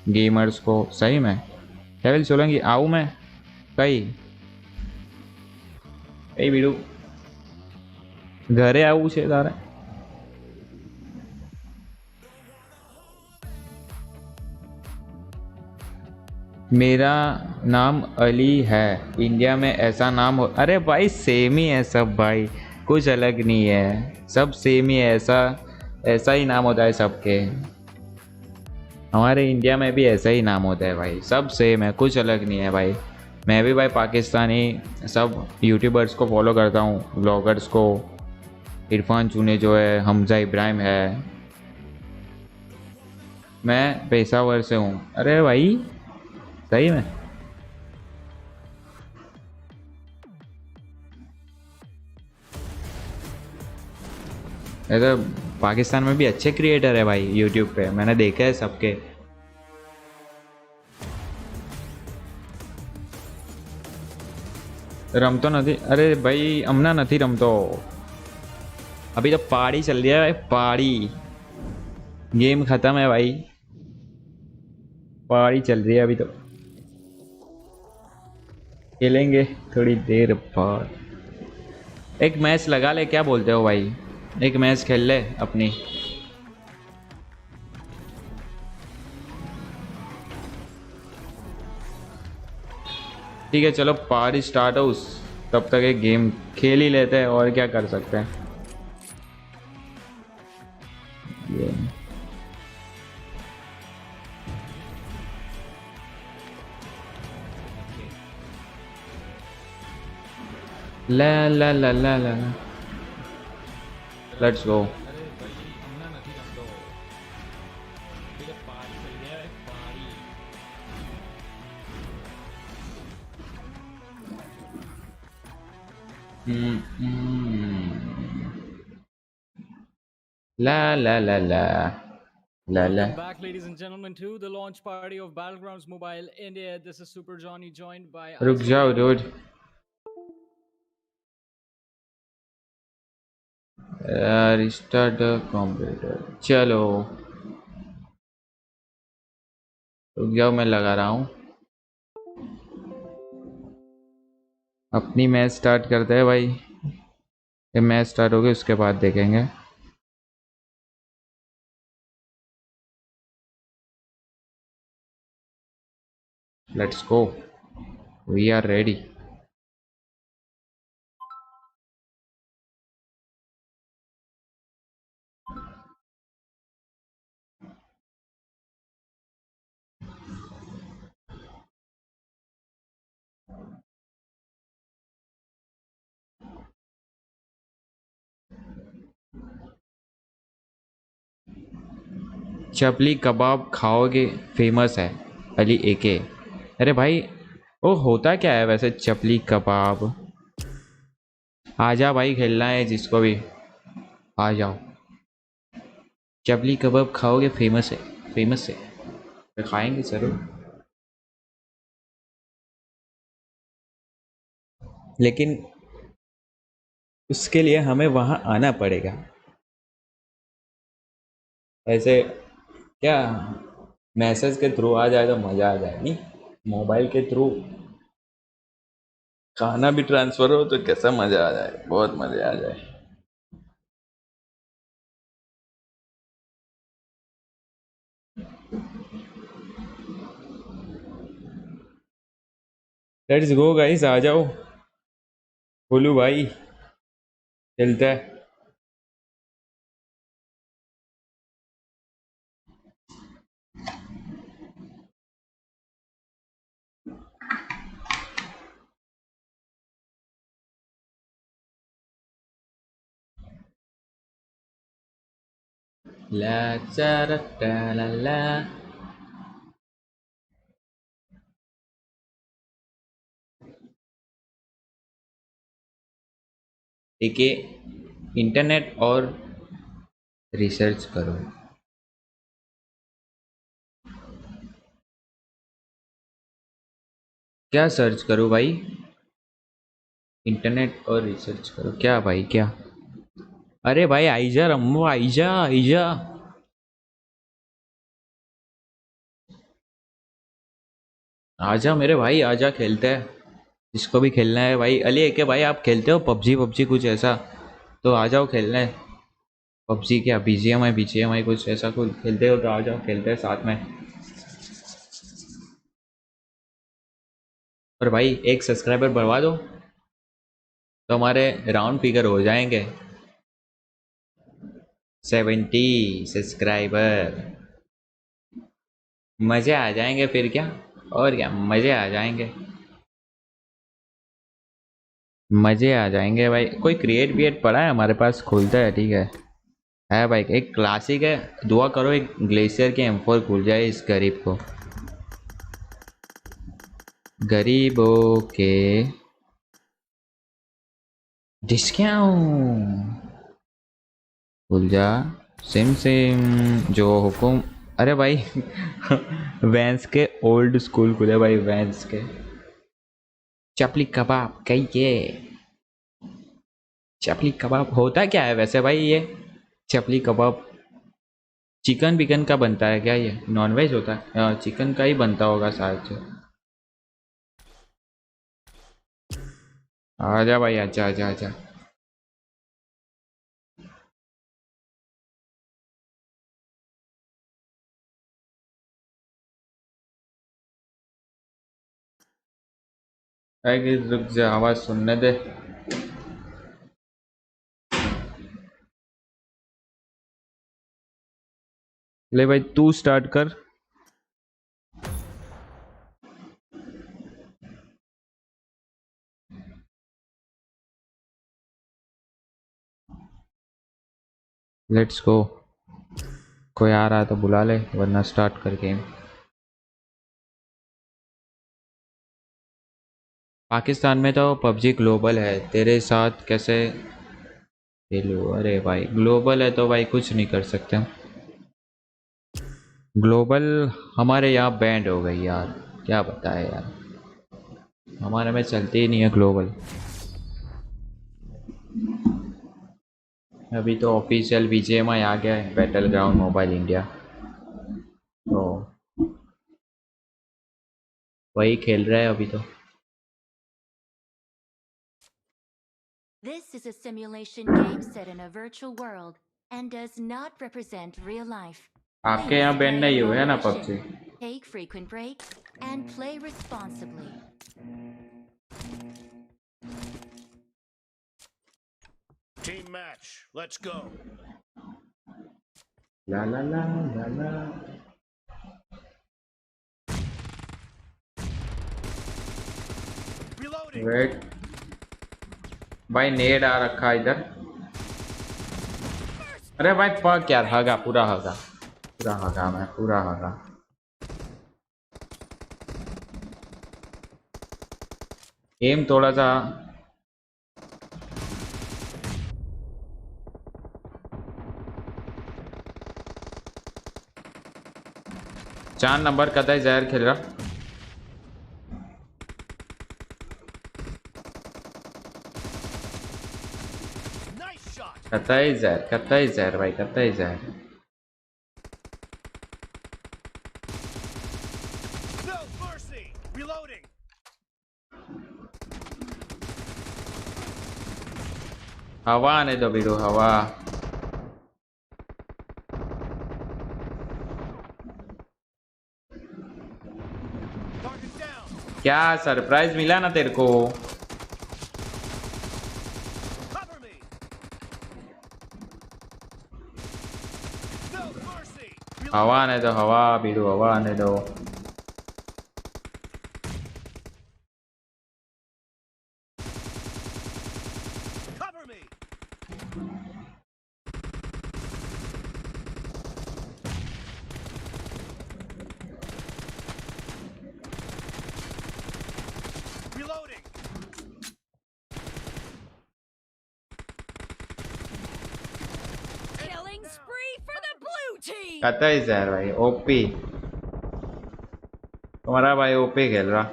गेमर्स को, सही में। ट्रैवल चलेंगी आऊँ मैं कहीं कहीं बीड़ू घरे आવું છે તારે? मेरा नाम अली है, इंडिया में ऐसा नाम हो। अरे भाई सेम ही है सब भाई, कुछ अलग नहीं है, सब सेम ही है, ऐसा ही नाम होता है सबके। हमारे इंडिया में भी ऐसा ही नाम होता है भाई, सब सेम है, कुछ अलग नहीं है भाई। मैं भी भाई पाकिस्तानी सब यूट्यूबर्स को फॉलो करता हूँ, ब्लॉगर्स को, इरफान चुने जो है, हमजा इब्राहिम है। मैं पेशावर से हूँ। अरे भाई सही में ऐसा पाकिस्तान में भी अच्छे क्रिएटर है भाई यूट्यूब पे, मैंने देखा है सबके। रमतो नहीं, अरे भाई अमना नहीं रमतो, अभी तो पहाड़ी चल रही है भाई, पहाड़ी गेम खत्म है भाई, पहाड़ी चल रही है अभी तो, खेलेंगे थोड़ी देर बाद। एक मैच लगा ले, क्या बोलते हो भाई? एक मैच खेल ले अपनी। ठीक है चलो पारी स्टार्ट हो, तब तक एक गेम खेल ही लेते हैं, और क्या कर सकते हैं। ये ला ला ला ला ला लेट्स गो। अरे भाई हमણાં નથી રમતો પેલે પારી થઈ ગયા પારી ला ला ला ला ला ला। Welcome back, ladies and gentlemen, to the launch party of Battlegrounds Mobile India. This is Super Johnny, joined by रुक जाओ dude, रिस्टार्ट कंप्यूटर। चलो रुक जाओ, मैं लगा रहा हूँ। अपनी मैच स्टार्ट करते हैं भाई। ये मैच स्टार्ट होगी उसके बाद देखेंगे। Let's go, we are ready. Chapli kebab खाओगे फेमस है अली एके। अरे भाई वो होता क्या है वैसे चपली कबाब? आजा भाई, खेलना है जिसको भी, आ जाओ। चपली कबाब खाओगे फेमस है, फेमस है तो खाएंगे जरूर, लेकिन उसके लिए हमें वहाँ आना पड़ेगा। ऐसे क्या मैसेज के थ्रू आ जाए तो मज़ा आ जाए, नहीं मोबाइल के थ्रू खाना भी ट्रांसफ़र हो तो कैसा मज़ा आ जाए, बहुत मज़ा आ जाए। लेट्स गो गाइस, आ जाओ बोलू भाई, चलता है। ला चारा टा ला ला। एक इंटरनेट और रिसर्च करो। क्या सर्च करो भाई? इंटरनेट और रिसर्च करो क्या भाई, क्या? अरे भाई आइजा रमो, आइजा आइजा। आजा मेरे भाई, आजा खेलते हैं, जिसको भी खेलना है भाई। अली है क्या भाई, आप खेलते हो पबजी पबजी कुछ ऐसा? तो आ जाओ खेलना है। पबजी क्या, बीजीएमआई बीजीएमआई कुछ ऐसा कुछ खेलते हो तो आ जाओ, खेलते हैं साथ में। और भाई एक सब्सक्राइबर बढ़वा दो तो हमारे राउंड फिगर हो जाएंगे 70 सब्सक्राइबर। मज़े आ जाएंगे फिर क्या, और क्या मज़े आ जाएंगे, मज़े आ जाएंगे भाई। कोई क्रिएट विएट पड़ा है हमारे पास, खुलता है ठीक है भाई। एक क्लासिक है, दुआ करो एक ग्लेशियर के M4 खुल जाए इस गरीब को, गरीबों के डिस्काउंट खुल जा, सिम सिम जो हुकुम। अरे भाई वैंस के ओल्ड स्कूल खुले भाई, वैंस के। चपली कबाब कही के, चपली कबाब होता क्या है वैसे भाई ये? चपली कबाब चिकन बिकन का बनता है क्या? ये नॉनवेज होता है? चिकन का ही बनता होगा शायद से। आजा भाई, आजा आजा आजा। रुक जा, आवाज सुनने दे। ले भाई तू स्टार्ट कर। Let's go. कोई आ रहा है तो बुला ले वरना स्टार्ट कर गेम। पाकिस्तान में तो पबजी ग्लोबल है, तेरे साथ कैसे खेलूं? अरे भाई ग्लोबल है तो भाई कुछ नहीं कर सकते हम। ग्लोबल हमारे यहाँ बैंड हो गई यार, क्या बताए यार, हमारे में चलती ही नहीं है ग्लोबल। अभी तो ऑफिशियल BGMI आ गया है, बैटल ग्राउंड मोबाइल इंडिया, तो वही खेल रहे हैं अभी तो। This is a simulation game set in a virtual world and does not represent real life. आपके Please यहाँ बैंड play नहीं in हुए है ना PUBG? moderation, take frequent breaks, and play responsibly. Team match, let's go. ला ला ला ला ला। Reloading. वेट भाई, नेड आ रखा है इधर। अरे भाई फक यार, हगा पूरा हगा, पूरा हगा, मैं पूरा हगा। एम थोड़ा सा चार नंबर कतई जहर खेल रहा। Nice shot. कतई जहर भाई, कतई जहर। No mercy. Reloading. हवा आने दो बीरू, हवा। Target down. क्या सरप्राइज मिला ना तेरे को? Cover me. No mercy. हवा आने दो, हवा बीरू, हवा आने दो। Cover me. Reloading. Killing spree for the blue team! कतई जहर भाई, ओपी। तुम्हारा भाई ओपी खेल रहा।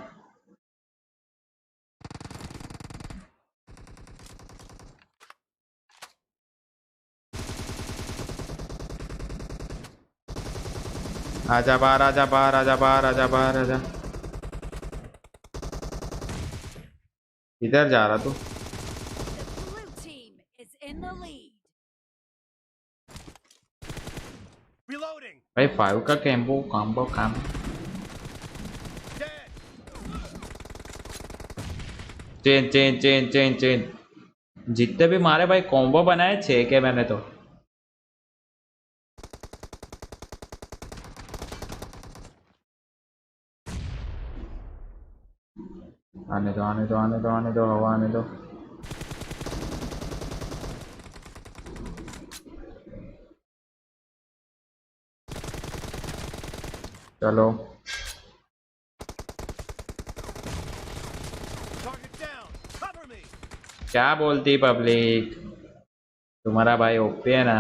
आजा बाहर, आजा बाहर, आजा बाहर, आजा बाहर, आजा। इधर जा रहा तू? The blue team is in the lead. Reloading. भाई 5 का कैम्बो कॉम्बो काम। Dead. Chain chain chain chain chain, जितने भी मारे भाई कॉम्बो बनाए 6 के मैंने तो। आने दो, आने दो, आने दो, आने दो, हवा आने दो। चलो। Target down. Cover me. क्या बोलती पब्लिक, तुम्हारा भाई ओपी है ना।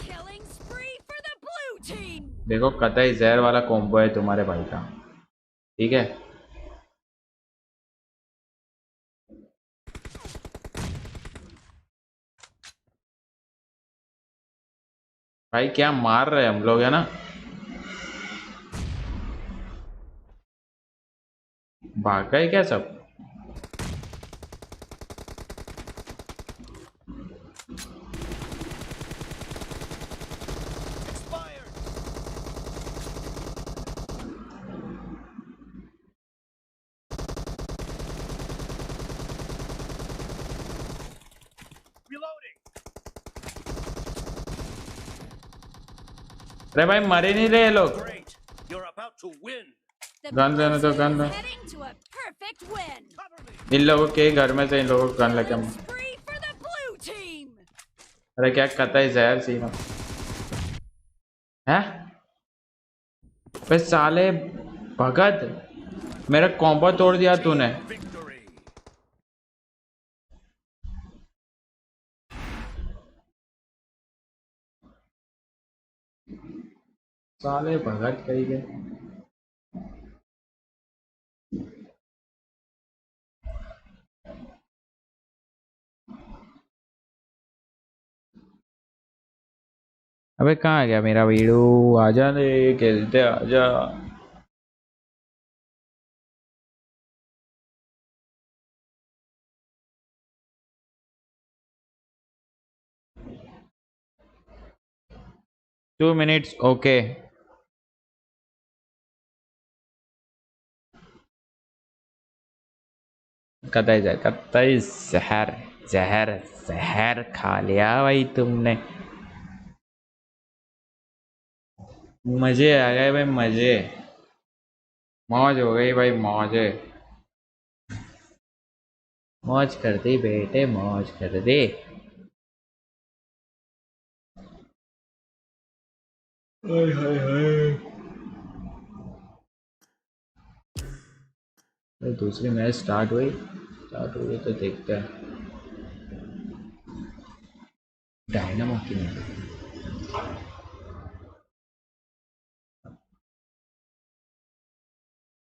Killing spree for the blue team! देखो कतई जहर वाला कॉम्बो है तुम्हारे भाई का, ठीक है। भाई क्या मार रहे हैं हम लोग, है ना। भाग गए क्या सब? Expired. Reloading. अरे भाई मरे नहीं रहे ये लोग। Great. You're about to win. The Gun blue देने दो, team gun is दो। heading to a perfect win! Cover me. इन लोगों के घर में से इन लोगों को गन लेके Spree for the blue team! अरे क्या कतई जहर सीना है बे साले भगत मेरा कॉम्बो तोड़ दिया तूने Victory. साले भगत कही गए अबे कहाँ आ गया मेरा वीडियो आजा ले खेलते आजा 2 minutes ओके कतई जहर जहर जहर खा लिया भाई तुमने मजे आ गए भाई मजे मौज हो गई भाई मौजे मौज कर दी बेटे मौज कर दी हाय हाय हाय दूसरी मैच स्टार्ट हुई तो देखते हैं डायनामो की नहीं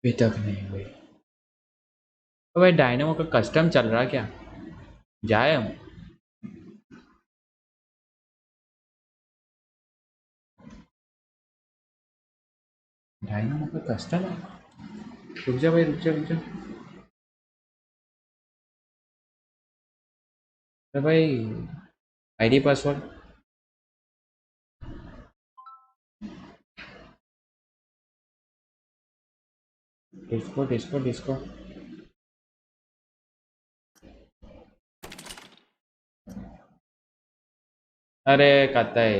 अभी तक नहीं हुई तो भाई डायनामो का कस्टम चल रहा क्या जाए हम डायनामो का कस्टम है रुक जा भाई रुक जा अरे भाई ID password disco disco disco अरे कतई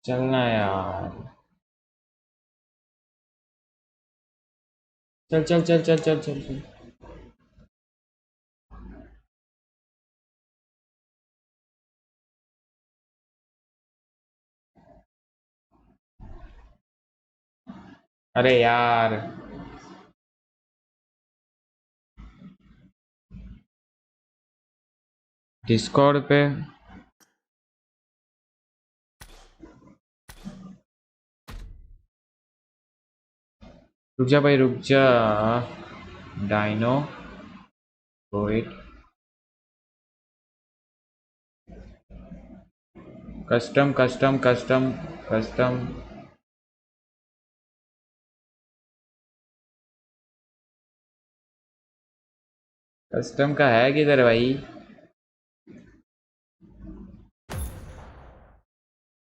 चलना यार चल चल चल चल चल चल चल अरे यार डिस्कॉर्ड पे रुक जा भाई रुक जा Dyno wait custom custom custom custom custom का है किधर भाई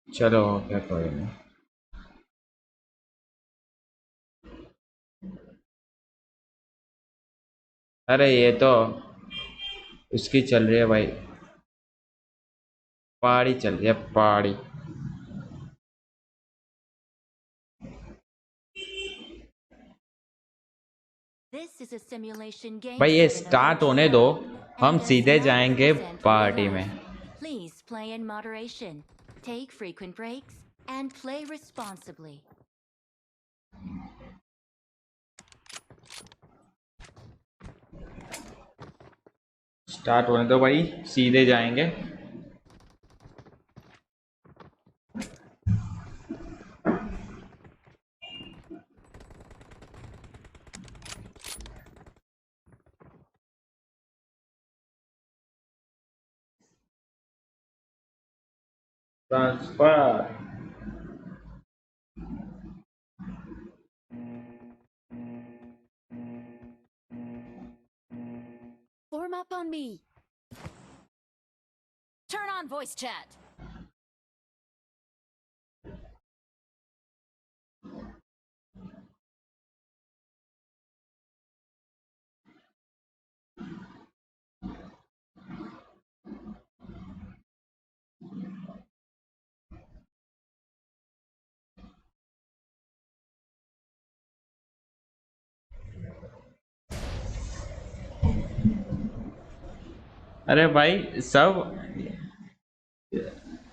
चलो क्या कोई नहीं अरे ये तो उसकी चल रही है भाई पहाड़ी चल रही है पहाड़ी This is a simulation game भाई ये set in a start virtual होने दो world and हम does सीधे not जाएंगे represent real पार्टी में life. Please play in moderation, take frequent breaks, and play responsibly. Start होने दो भाई सीधे जाएंगे transfer Form up on me. Turn on voice chat. अरे भाई सब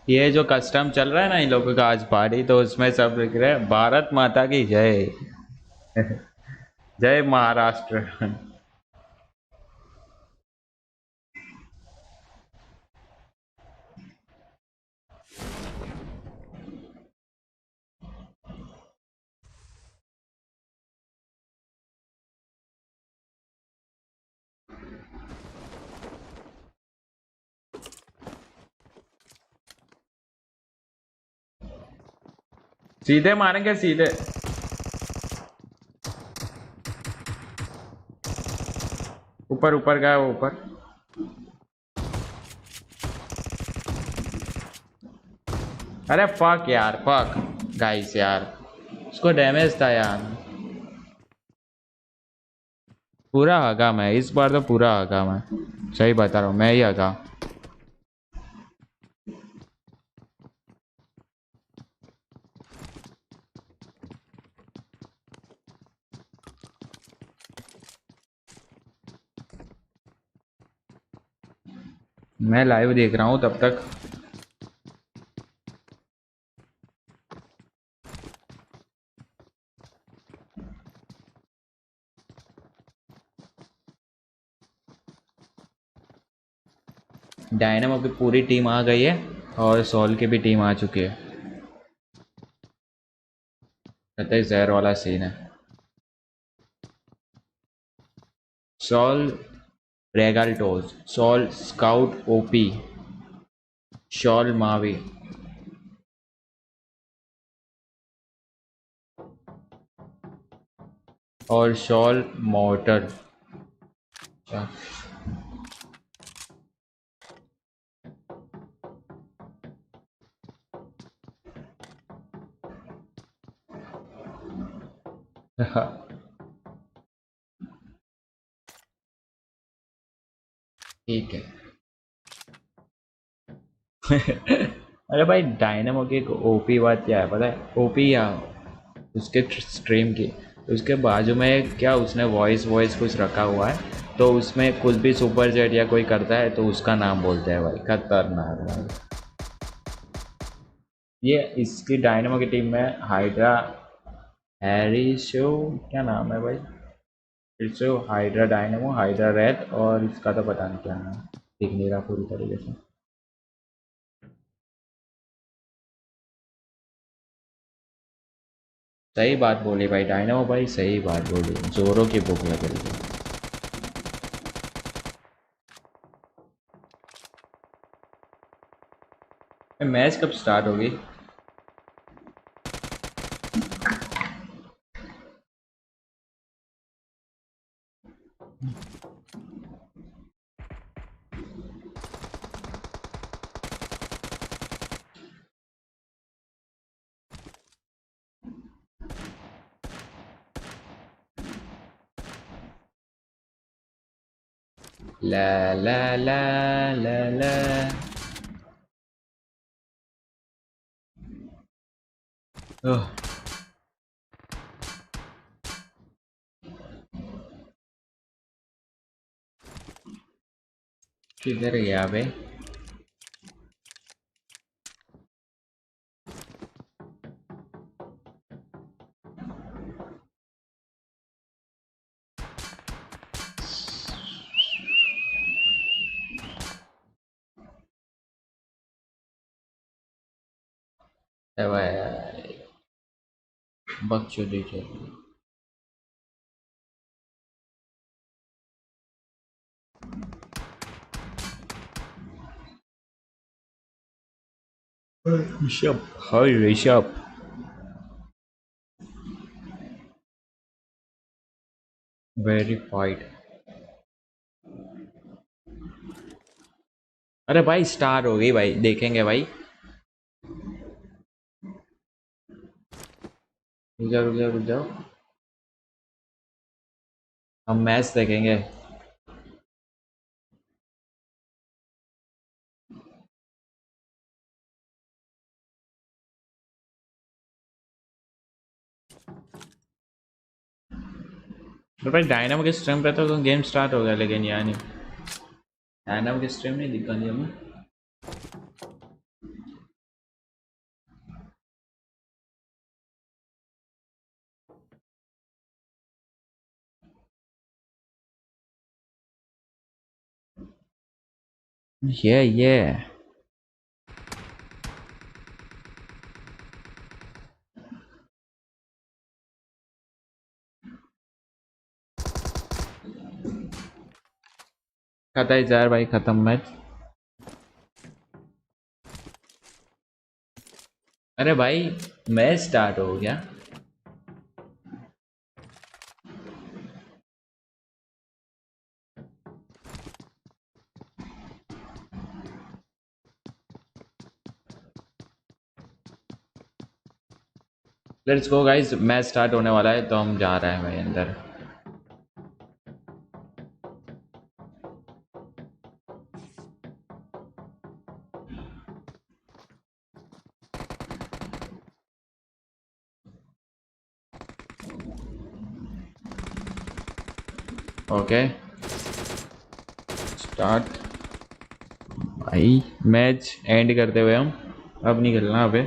ये जो कस्टम चल रहा है ना इन लोगों का आज पार्टी, तो उसमें सब लिख रहे हैं भारत माता की जय। जय महाराष्ट्र। सीधे मारेंगे सीधे। ऊपर ऊपर गया वो ऊपर। अरे फक यार, फक गाइस यार, उसको डैमेज था यार। पूरा हगा मैं इस बार, तो पूरा हगा मैं, सही बता रहा हूँ, मैं ही हगा। मैं लाइव देख रहा हूँ तब तक। डायनामो की पूरी टीम आ गई है और सॉल की भी टीम आ चुकी है। कहते हैं जहर वाला सीन है। Soul Regaltos, Soul Scout OP, Soul Mavi और शॉल मॉर्टर। ठीक है। अरे भाई डायनामो की एक ओपी बात क्या है पता है? ओपी या उसके स्ट्रीम की, उसके बाजू में क्या उसने वॉइस वॉइस कुछ रखा हुआ है, तो उसमें कुछ भी सुपर जेट या कोई करता है तो उसका नाम बोलते हैं भाई, खतरनाक भाई। ये इसकी डायनामो की टीम में हाइड्रा, हैरिशो, क्या नाम है भाई, फिर हाइड्रा डायनामो, हाइड्रा रेड, और इसका तो पता नहीं क्या नाम, दिख नहीं रहा पूरी तरीके से। सही बात बोली भाई डायनामो भाई, सही बात बोली, जोरों की भूख लग रही है। मैच कब स्टार्ट होगी? ला ला ला ला ला। ओह, किधर गया बे? बकचोदी के ऋषभ, हाय ऋषभ। वेरीफाइड। अरे भाई स्टार हो गई भाई, देखेंगे भाई। रुक जाओ रुक जाओ रुक जाओ, हम मैच देखेंगे। तो भाई डायनामो के स्ट्रीम पे तो गेम स्टार्ट हो गया, लेकिन यार नहीं। एनम की स्ट्रीम नहीं दिखानी हमें. Yeah. खत्म है यार भाई, खत्म मैच. अरे भाई मैच स्टार्ट हो गया. Let's go guys, match start होने वाला है तो हम जा रहे हैं भाई अंदर. Okay start. भाई मैच एंड करते हुए हम अब नहीं खेलना अबे.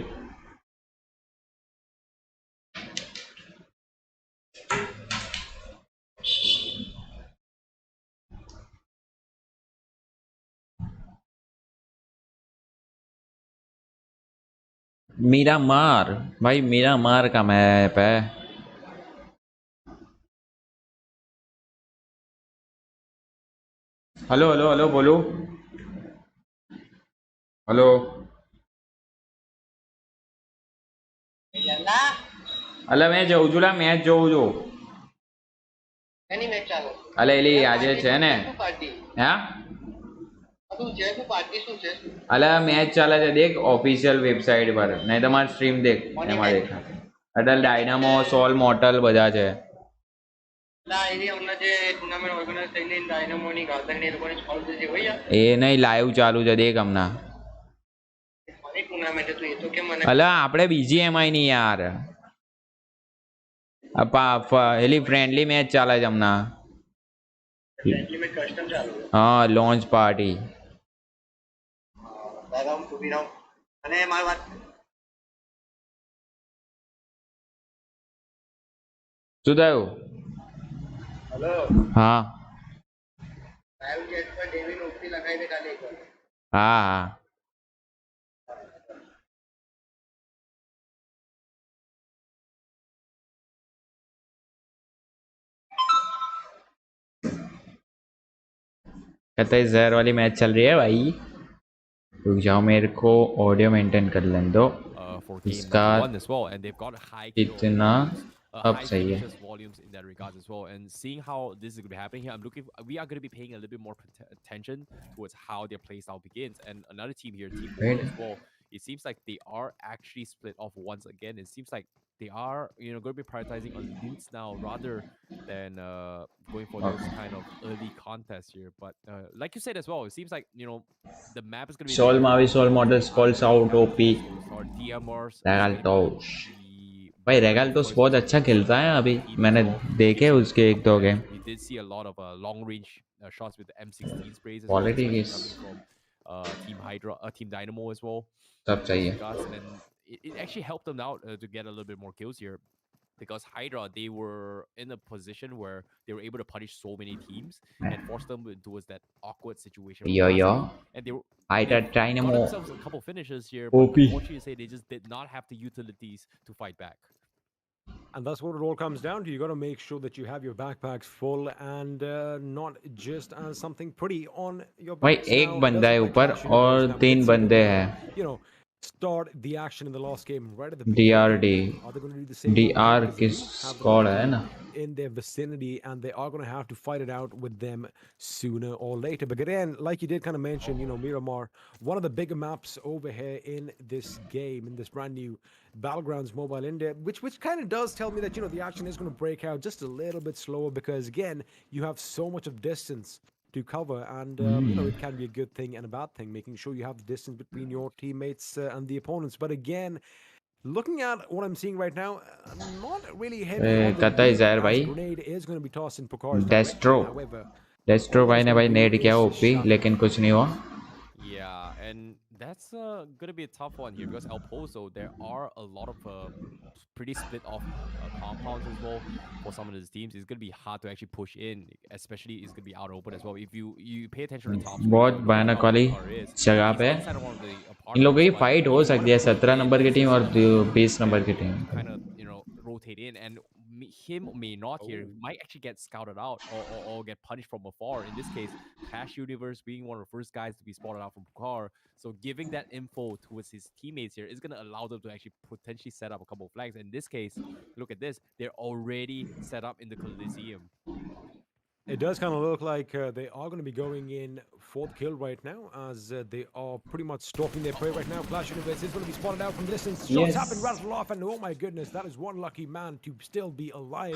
मीरा मार भाई, मीरा मार का मैप है. हेलो हेलो हेलो बोलो. हेलो અલે મેં જોઉં છું લા, મેચ જોઉં છું. એની મેચ ચાલે અલે એલી આજે છે ને. પાર્ટી હા શું છે શું પાર્ટી શું છે અલે મેચ ચાલે છે દેખ ઓફિશિયલ વેબસાઇટ પર, નહીં તો મારી સ્ટ્રીમ દેખ એમાં દેખાશે. અટલ ડાયનામો સોલ મોટલ બધા છે. ના એની હમણાં જે ટુર્નામેન્ટ ઓર્ગેનાઇઝ થઈને ડાયનામોની ગાર્ડનની એ લોકોની સોલ્વ થઈ હોય યાર એ નહીં, લાઈવ ચાલુ છે દેખ હમણાં. મારી ટુર્નામેન્ટ હતું એ તો કેમ મને અલે આપણે BGMI ની યાર, એલી ફ્રેન્ડલી મેચ ચાલે છે હમણાં. ફ્રેન્ડલી મેચ કસ્ટમ ચાલુ છે હા લોન્ચ પાર્ટી. દાદા હું ઉભી રહું અને મારી વાત શું થયું? હેલો હા લાઈવ ચેટ પર ડેવિડ ઓપી લખાઈ દે ખાલી એકવાર હા હા कहता है जहर वाली मैच चल रही है भाई. रुक जाओ, मेरे को ऑडियो मेंटेन कर लेने दो. For game इसका number 1 as well, and they've got high kill इतना volumes, अब high सही है. finishes volumes in that regards as well. And seeing how this is going to be happening here, we are going to be paying a little bit more attention towards how their playstyle begins. And another team here, Team Moto Right. as well, it seems like they are actually split off once again. It seems like they are, going to be prioritizing on loots now rather than going for those kind of early contests here. But like you said as well, it seems like the map is going to be Sol bigger. Mavi Sol models calls out OP. Or DMRs रेगाल्टोस भाई, रेगाल्टोस बहुत अच्छा खेलता है. अभी मैंने देखे उसके एक दो game. We did see a lot of long range shots with the M16 sprays as Quality well, is especially coming from Team Hydra, Team Dynamo as well. सब सही है. And it actually helped them out to get a little bit more kills here. Because Hydra, they were in a position where they were able to punish so many teams and force them towards that awkward situation. Yeah. And they were Hydra got Dynamo themselves a couple finishes here, but OP. unfortunately, say they just did not have the utilities to fight back. And that's what it all comes down to. You got to make sure that you have your backpacks full and not just something pretty on your भाई backs. एक Now, बंदा है doesn't ऊपर like Clash और Universe. Now, 3 let's see बंदे them, हैं. you know, start the action in the last game right at the beginning. DRD Are they going to do the same? DR Because they किस do have squad the है ना. in their vicinity, and they are going to have to fight it out with them sooner or later. But again, like you did kind of mention, Miramar, one of the bigger maps over here in this game, in this brand new Battlegrounds Mobile India, which kind of does tell me that the action is going to break out just a little bit slower, because again, you have so much of distance to cover, and it can be a good thing and a bad thing, making sure you have the distance between your teammates and the opponents. But again, looking at what I'm seeing right now, not really heavy on the कहता है loot, जहर as भाई grenade is going to be tossed in Pokar's Destro. direction. However, डेस्ट्रो भाई ने भाई Gonna be नेड किया is OP shocking. लेकिन कुछ नहीं हुआ. Yeah, and that's gonna be a tough one here because El Pozo, there are a lot of pretty split off compounds as well for some of these teams. It's gonna be hard to actually push in, especially it's gonna be out open as well. If you pay attention to the top screen बहुत now, look at भयानक how वाली Pukar is. जगह He's पे inside of one of the इन लोगों apartments, की but fight हो if you want सकती to है push 17 in, नंबर की this टीम is और a good 20 नंबर की venue team. to kind of rotate in, and him may not here might actually get scouted out or get punished from afar. In this case, Clash Universe being one of the first guys to be spotted out from Pukar, so giving that info towards his teammates here is going to allow them to actually potentially set up a couple of flags. In this case, look at this. They're already set up in the Coliseum. It does kind of look like they are going to be going in for the kill right now, as they are pretty much stalking their prey right now. Clash Universe is going to be spotted out from distance. Shots happen, Yes. rattle off, and oh my goodness, that is one lucky man to still be alive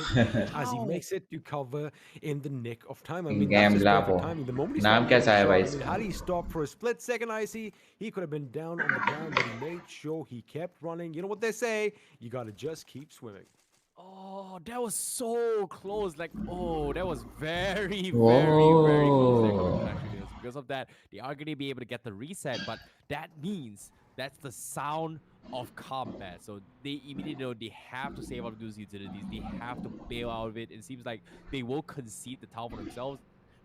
as he makes it to cover in the nick of time. I mean, that's just गैम्बला perfect वो timing. The moment he नाम started getting कैसा है भाई shot, I mean, इसका. had he stopped for a split second, Icy, he could have been down on the ground, but he made sure he kept running. You know what they say? You got to just keep swimming. Oh, that was so close. Like, oh, that was very, very close there coming from Oh. Clash Universe. Because of that, they are going to be able to get the reset, but that means that's the sound of combat. So they immediately know they have to save out of those utilities. They have to bail out of it. It seems like they will concede the tower for themselves.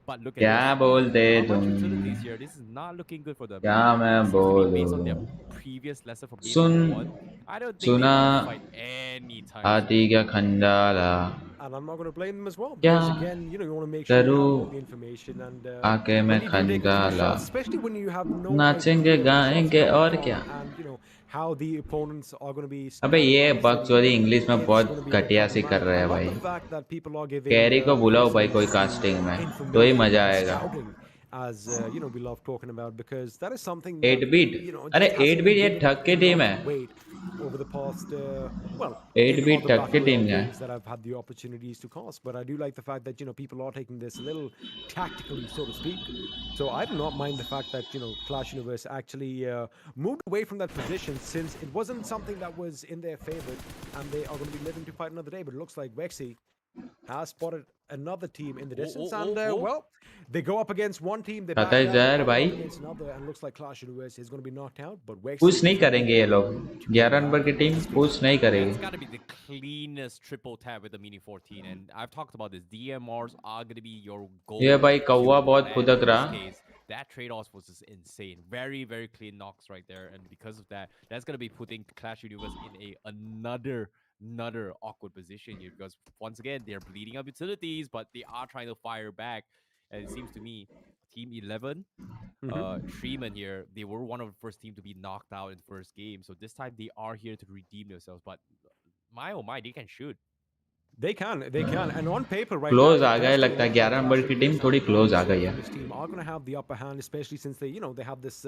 But look at क्या this. बोलते Not much तुम, utilities here. This is not looking good for them. क्या And मैं it seems to be based on their बोलूं. previous lesson from game soon, number one. I don't think they सुना want to fight anytime हाथी soon. का Khandala, And I'm not going to blame them as well क्या because, again, you want to make sure you have all करूं the information. And आके मैं when you do take a few Khandala. shots, especially when you have no नाचेंगे idea where the shots are गाएंगे coming और from, क्या. and how the opponents are going to be अबे scattered ये around the city, बकचोदी English में it's going बहुत to be a bit घटिया सी कर problematic. रहे I हैं love भाई. the fact that people are giving carry को बुलाओ भाई कोई persons the कास्टिंग में, तो ही information मजा and आएगा. scouting, as we love talking about, because that is something 8 that bit, अरे just hasn't 8 been बीट ये given ठग की टीम enough है. weight over the past well 8 in bit other Thug की battle team royale है. games that I've had the opportunities to cast. But I do like the fact that people are taking this a little tactically, so to speak. So I do not mind the fact that Clash Universe actually moved away from that position, since it wasn't something that was in their favor, and they are going to be living to fight another day. But it looks like Vexy has spotted another team in the distance, and well, they go up against one team, they पता back है down, जहर now they're भाई, up against another, and looks like Clash Universe is going to be knocked out, but Vexy push नहीं is going to be करेंगे ये there लोग. to 11 come number back की on team the speed. Push नहीं करेगी. That's got to be the cleanest triple tap with the Mini 14. And I've talked about this. DMRs are going to be your goal. ये भाई कौवा बहुत And फुदक in रहा. this case, that trade-off was just insane. Very, very clean knocks right there. And because of that, that's going to be putting Clash Universe in another awkward position here, because once again, they're bleeding up utilities, but they are trying to fire back. And it seems to me, Team 11, Shreeman here, they were one of the first team to be knocked out in the first game. So this time they are here to redeem themselves. But my oh my, they can shoot. They can, and on paper right now, close it आ does गए still लगता है. look like 11 number Clash की team Universe थोड़ी and close आ Mavs गई है. from this team are going to have the upper hand, especially since they have this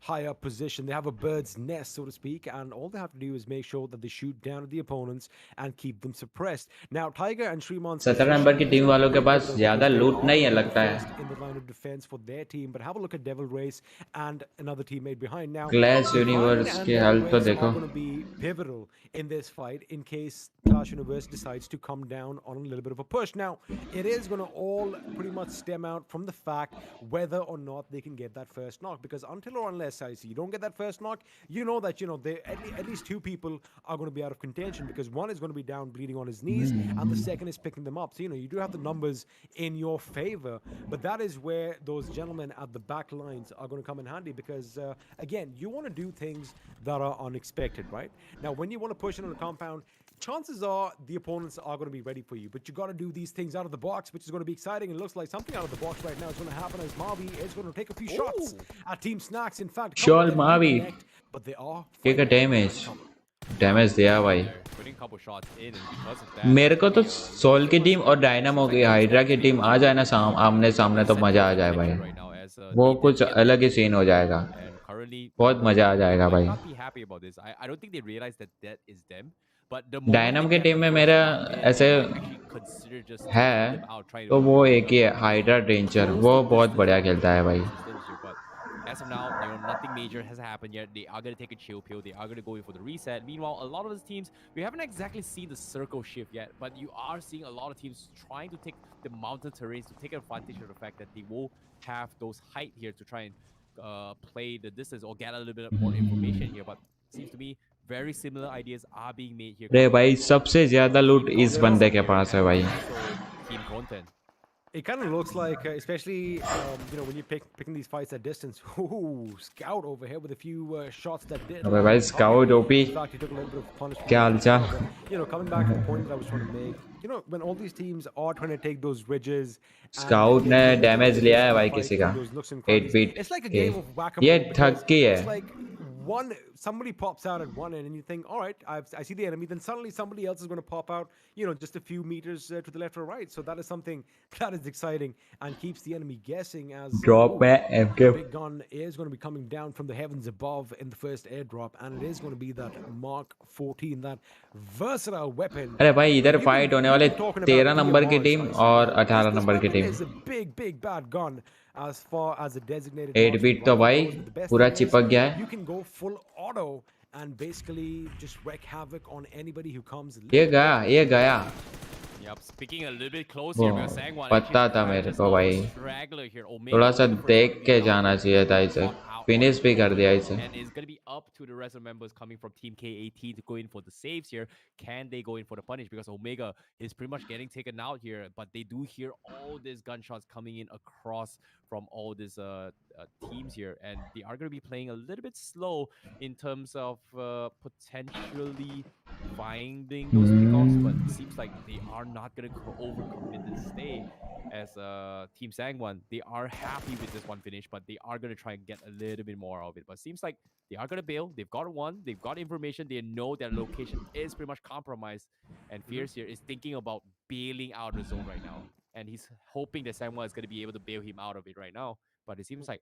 higher position. They have a bird's nest, so to speak, and all they have to do is make sure that they shoot down at the opponents and keep them suppressed. Now, Tiger and Shrimon's 17 number की position is team going to वालों be के pretty पास pivotal ज्यादा because they लूट are नहीं है going to be लगता first है. in the line of defense for their team. But have a look at Devil Race and another teammate behind. Now, clash Divine universe and की Devil हालत तो Race are देखो. going to be pivotal in this fight in case Clash Universe decides to come down on a little bit of a push. Now, it is going to all pretty much stem out from the fact whether or not they can get that first knock. Because until or unless you don't get that first knock, you know that they at least two people are going to be out of contention, because one is going to be down bleeding on his knees, and the second is picking them up. So you do have the numbers in your favor, but that is where those gentlemen at the back lines are going to come in handy, because again, you want to do things that are unexpected, right? Now, when you want to push in on a compound, chances are the opponents are going to be ready for you, but you got to do these things out of the box, which is going to be exciting. It looks like something out of the box right now is going to happen, as Mavi is going to take a few shots at Team Snacks. In fact, a couple Sure, of them do Mavi. connect, but they are ठीक है. Damage damage दिया भाई. They're putting a couple shots in, and because of that, मेरे को तो they are soul की looking team और dynamo की हाइड्रा की टीम आ जाए ना आमने सामने, तो मजा आ जाए भाई. right now as वो they कुछ did get अलग ही the सीन हो जाएगा. and currently बहुत मजा आ they जाएगा might भाई. not be happy about this. I don't think they realize that that is them. But the moment dynamo they की get टीम the में first मेरा knock in, ऐसे they might actually consider just taking them है, out, trying तो to वो एक ही है hydra danger. close वो the बहुत distance बढ़िया and खेलता है भाई. close the distance here. But as of now, nothing major has happened yet. They are going to take a chill pill. They are going to go in for the reset. Meanwhile, a lot of these teams, we haven't exactly seen the circle shift yet, but you are seeing a lot of teams trying to take the mountain terrains to take advantage of the fact that they will have those height here to try and play the distance or get a little bit more information here. But seems to me very similar ideas are being made here. अरे Coming भाई from सबसे ज्यादा Team लूट इस Mountain बंदे के here पास है and भाई. also Team Content. It kind of looks like, especially when you're picking these fights at distance. Ooh, Scout over here with a few shots that did. अबे land भाई on target. Scout OP In fact, he took a little bit of punishment. क्या हाल चाल? Coming back to the point that I was trying to make. When all these teams are trying to take those ridges. Scout ने damage लिया है भाई किसी का 8 bit It's like a के. game of whack-a-mole. ये because ठग की it's है. like somebody pops out at one end and you think, all right, I see the enemy. Then suddenly somebody else is going to pop out, just a few meters to the left or right. So that is something that is exciting and keeps the enemy guessing as drop में the MK big gun is going to be coming down from the heavens above in the first airdrop, and it is going to be that Mark 14, that versatile weapon. अरे भाई इधर You've fight been- होने you've वाले been talking about 13 number की BGMI, team Spicy. और This 18 number की weapon team. is a big bad gun as far as a designated 8 marksman beat तो rifle भाई goes, but the best पूरा thing is चिपक गया है. you can go full auto and basically just wreak havoc on anybody who comes. ये gaya. Yep, speaking a little bit close वो here because Sangwon पता था मेरे को भाई. थोड़ा सा देख के जाना चाहिए था इसे. फिनिश भी कर दिया इसे. And it's going to be up to the rest of the members coming from Team K18 to go in for the saves here. Can they go in for the punish? Because Omega is pretty much getting taken out here, but they do hear all these gunshots coming in across from all these teams here, and they are going to be playing a little bit slow in terms of potentially finding those pickoffs, but it seems like they are not going to overcommit and stay as Team Sangwon. They are happy with this one finish, but they are going to try and get a little bit more of it. But it seems like they are going to bail. They've got one. They've got information. They know their location is pretty much compromised. And Fierce here is thinking about bailing out of the zone right now. And he's hoping that Sangwon is going to be able to bail him out of it right now. But it seems like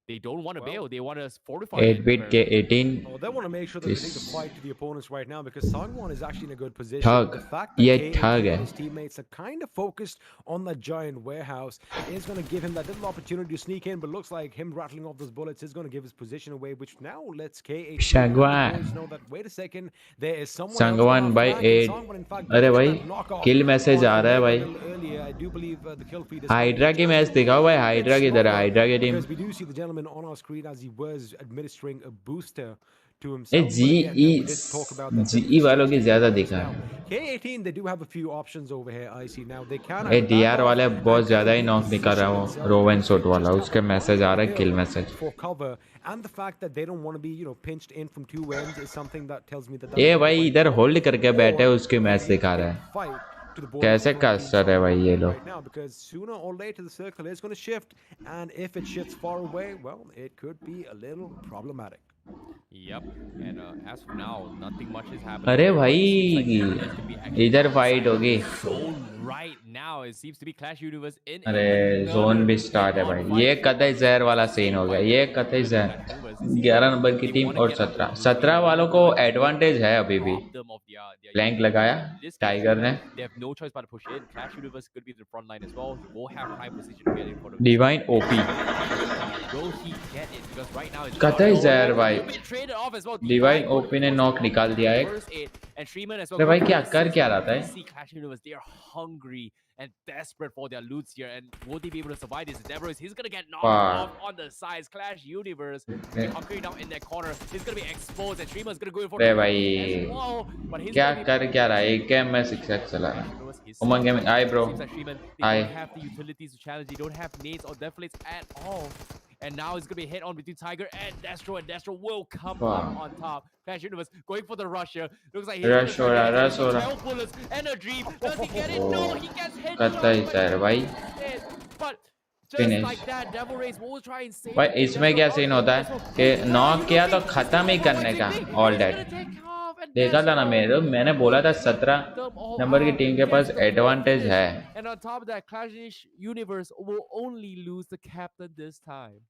they don't want to bail. They want to fortify 8 beat के 18. Oh, they want to make sure that they take the fight to the opponents right now because Sangwon is actually in a good position. ठग. The fact that ये K18 ठग है. and his teammates are kind of focused on that giant warehouse is going to give him that little opportunity to sneak in, but looks like him rattling off those bullets is going to give his position away, which now lets K18 Sangwon. and the boys know that, wait a second, there is someone Sangwon else by on our flank, 8. and Sangwon, in fact, अरे did भाई that knockoff kill message on आ रहा है भाई. Omega a little earlier. I do believe the kill feed is hydra coming की match just दिखाओ भाई. a bit hydra किधर है? slower हाइड्रा की team. because we do see the gentleman on our screen as he was administering a booster to A himself. But again, we did talk about that GE वालों की ज्यादा दिखा now. है. K18, they do have a few options over here. I see now they can. A DR वाले बहुत ज्यादा ही knock निकाल रहा है वो रोवन शॉट वाला. उसके मैसेज आ रहा है किल message. For cover, and the fact that they don't want to be, pinched in from two ends is something that tells me that. ए भाई इधर होल्ड करके बैठे उसके मैच दिखा रहा है. Fight to the ball कैसे from कास्टर है भाई ये लोग. right now, because sooner or later the circle is going to shift, and if it shifts far away, well, it could be a little problematic. Yep, and as of now, nothing much is happening. अरे here, but भाई it seems like there is gonna be action इधर inside fight होगी. zone right now. It seems to be Clash Universe in. अरे zone भी start है भाई. ये कतई जहर वाला सीन हो गया. ये कतई जहर. 11 नंबर की टीम और 17 वालों को एडवांटेज है अभी भी. फ्लैंक लगाया टाइगर ने. They have no choice but to push in. Clash Universe could be the front line as well. He will have prime position to get in for the. Divine OP. Will he get it? Because right now it's कतई जहर भाई. been traded off as well. Divine OP ने knock निकाल दिया एक. First aid, and Shreeman as well. अरे भाई क्या कर क्या रहा था? See Clash Universe, they are hungry and desperate for their loots here, and will they be able to survive this? Devereaux, he's gonna get knocked Wow. off on the sides. Clash Universe, they're hungry down in that corner. He's gonna be exposed, and Shreeman's gonna go in for अरे the भाई as well. But he's क्या gonna be कर क्या रहा है? एक game में 6x चला रहा है. his Oman Gaming, aye bro. Seems like Shreeman, they Aye. don't have the utilities to challenge. They don't have nades or deflates at all. And now it's gonna be a hit on between Tiger and Destro, and Destro will come Wow. up on top. Clash Universe going for the rush here. Looks like Rush हो रहा, rush हो रहा. 12 bullets and a dream. Does he get it? No, he gets hit. कतई जहर भाई. But just Finish. like that, Devil Rays will try and save. भाई इसमें क्या सीन होता है कि नॉक किया तो खत्म ही करने का. All dead. देखा था ना मैंने बोला था 17 नंबर की टीम के पास एडवांटेज है. And on top of that, Clash Universe will only lose the captain this time.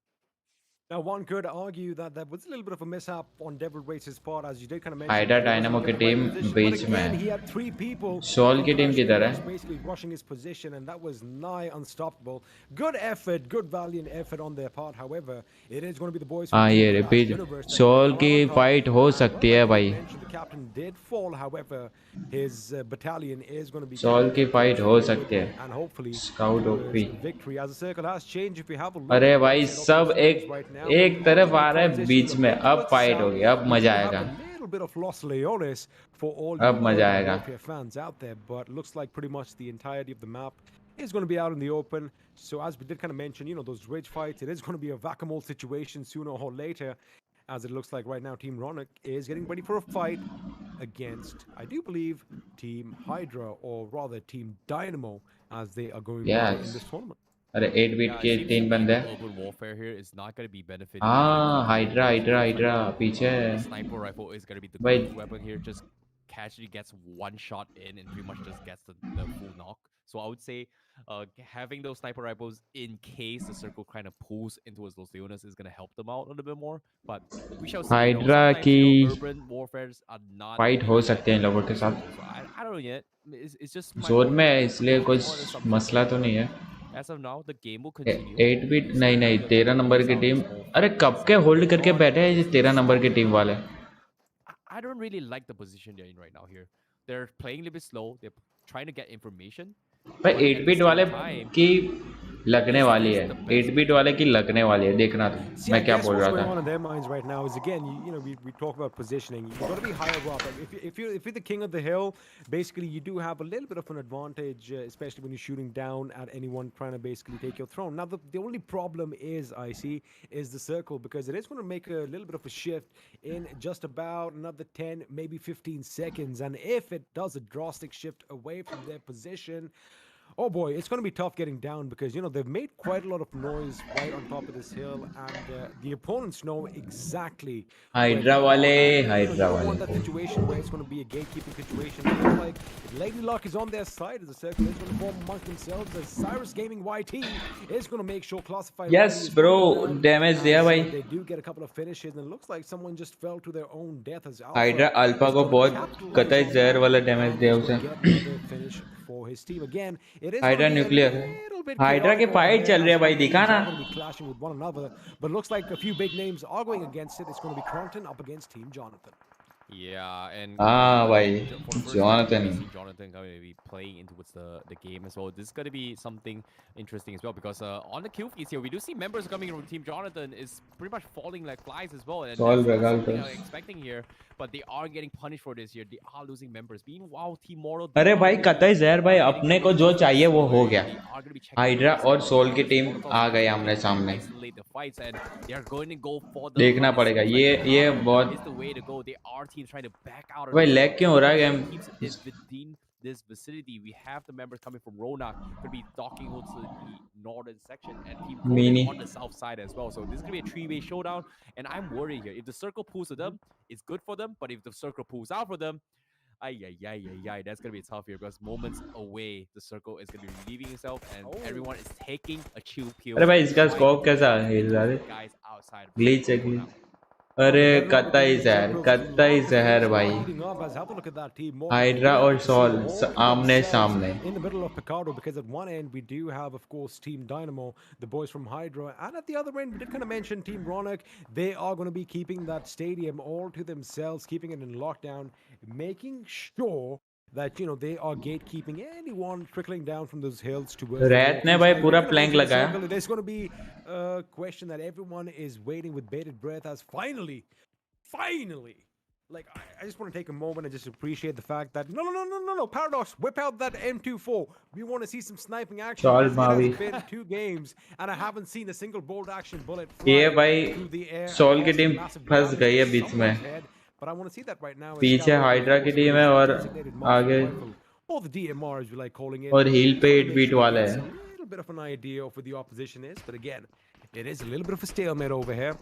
Now, one could argue that there was a little bit of a mishap on Devil Race's part, as you did kind of mention. Hydra He wasn't dynamo in की the right team position, but बीच में again, है. he had 3 people Sol in की team Clash किधर Royale है? basically rushing his position, and that was nigh unstoppable. Good effort, good valiant effort on their part. However, it is going to be the boys from हाँ ये Team Clash repeat Universe that Soul come की out on top. Fight हो And, सकती well, है like you भाई. mentioned, the captain did fall. However, his battalion is going to be Soul carrying की them fight things हो forward, सकती है. and hopefully Scout towards ओपी. victory. As the circle has changed, if we have a look अरे at the भाई right side of सब the screens एक right now, एक तरफ the आ रहा है transition बीच a में. bit अब towards the फाइट हो south. गई. अब We मजा do have आएगा. a little bit of Los Leones for all अब you मजा urban आएगा. warfare fans out there, but looks like pretty much the entirety of the map is going to be out in the open. So as we did kind of mention, you know, those ridge fights, it is going to be a whack-a-mole situation sooner or later, as it looks like right now Team Ronak is getting ready for a fight against, I do believe, Team Hydra, or rather Team Dynamo, as they are going by in yes. this tournament. अरे 8 beat Yeah, के it seems 3 to be बंदे. the urban warfare here is not going to be benefiting हाँ the hydra Team hydra Ronak. Hydra पीछे. The sniper rifle is going to be the भाई go-to weapon here. Just casually gets one shot in and pretty much just gets the full knock. So I would say having those sniper rifles in case the circle kind of pulls into Los Leones is going to help them out a little bit more. But we shall see. You know, hydra sometimes की urban warfares are not fight meant हो to सकती है इन benefit लोगों the के साथ. circle. So I don't know yet. It's just my zone own में है इसलिए own कुछ assumption मसला here, तो but नहीं है. as of now, the game will continue. 8 bit It's नहीं looking नहीं like the 13 circle number pulls की out टीम. this whole अरे fight कब against के होल्ड करके Ron. बैठे हैं ये 13 नंबर की टीम वाले. I don't really like the position they're in right now here. They're playing a little bit slow. They're trying to get information. भाई But 8 at the bit same वाले time, की लगने is वाली this है. the best 8 beat वाले की लगने वाली है. देखना तुम. See, I मैं क्या guess बोल what's रहा going था. on in their minds right now is, again, you know, we talk about positioning. You got to be higher up. Like, if you're the king of the hill, basically you do have a little bit of an advantage, especially when you're shooting down at anyone trying to basically take your throne. Now, the only problem is, I see, is the circle, because it is going to make a little bit of a shift in just about another 10, maybe 15 seconds. And if it does a drastic shift away from their position, oh boy, it's going to be tough getting down, because, you know, they've made quite a lot of noise right on top of this hill, and the opponents know exactly where they hydra are. वाले And, you know, hydra you don't want that वाले. situation where it's going to be a gatekeeping situation. It looks like Lady Luck is on their side, as the circle is going to form amongst themselves, as Cyrus Gaming YT is going to make sure Classified Yes, Ready is bro. going down, Damage दिया as, भाई. they do get a couple of finishes, and it looks like someone just fell to their own death, as hydra Alpha alpha is को going to बहुत capitalize कतई on जहर that वाला damage and दिया is उसे. going to get another finish for his team. Again, it is going hydra to be a nuclear. little bit hydra की chaotic over fight here, चल रही है as भाई. some दिखा teams ना. are going to be clashing with one another, but looks like a few big names are going against it. It's going to be Cronton up against Team Jonathan. yeah, and हाँ भाई. for the first time, Jonathan. we see Jonathan going to be playing into the game as well. This is going to be something interesting as well, because on the kill feeds here, we do see members coming from Team Jonathan is pretty much falling like flies as well, and Sol that's not regal something कर. I'm expecting here. But they are getting punished for this here. They are losing members. Meanwhile, Team Mortal. अरे भाई कतई जहर भाई अपने को जो चाहिए वो हो गया. They are going to be checking Hydra members. और सोल की Because टीम Molotovs आ are गई gonna आमने be सामने. isolate the fights, and they are going to go for the देखना run. It पड़ेगा. seems like ये Karanislive बहुत. is the way to go. They are teams trying to back out of भाई this. Lag क्यों हो रहा है Team game. keeps it within this vicinity. We have the members coming from Ronak, going to be docking to the northern section, and Team Mini. Ronan on the south side as well. So this is going to be a three-way showdown, and I'm worried here. If the circle pulls to them, it's good for them, but if the circle pulls out for them, that's going to be tough here, because moments away, the circle is going to be relieving himself, and everyone is taking a chill pill. अरे भाई इसका Trying scope to कैसा get है the यार. guys outside of glitch है the glitch. now. अरे Well, they're not कतई beginning the जहर circles to कतई love the जहर finish भाई. are heating up, as have a look at that team. Mortal hydra Warriors और sol all आमने themselves सामने. in the middle of Picardo, because at one end we do have, of course, Team Dynamo, the boys from Hydra, and at the other end we did kind of mention Team Ronak. They are going to be keeping that stadium all to themselves, keeping it in lockdown, making sure that, you know, they are gatekeeping anyone trickling down from those hills towards the रैत ने northeast. भाई Now, पूरा you can plank imagine the लगाया. circle, there's going to be a question that everyone is waiting with bated breath, as finally, like, I just want to take a moment and just appreciate the fact that no, Paradox, whip out that M24. We want to see some sniping action. Chal Because it has Mavi. been 2 games and I haven't seen a single bolt action bullet ये fly भाई through the air. Soul की Causing team massive फंस damage गई है to बीच में. someone's head. But I want to see that right now. as पीछे Scalpel hydra की goes team for है his और designated marksman आगे rifle, or the DMR, as we like calling it. और हील पे Trying 8 to make bit sure he वाला gets है. a little bit of an idea of where the opposition is. But again, it is a little bit of a stalemate over here.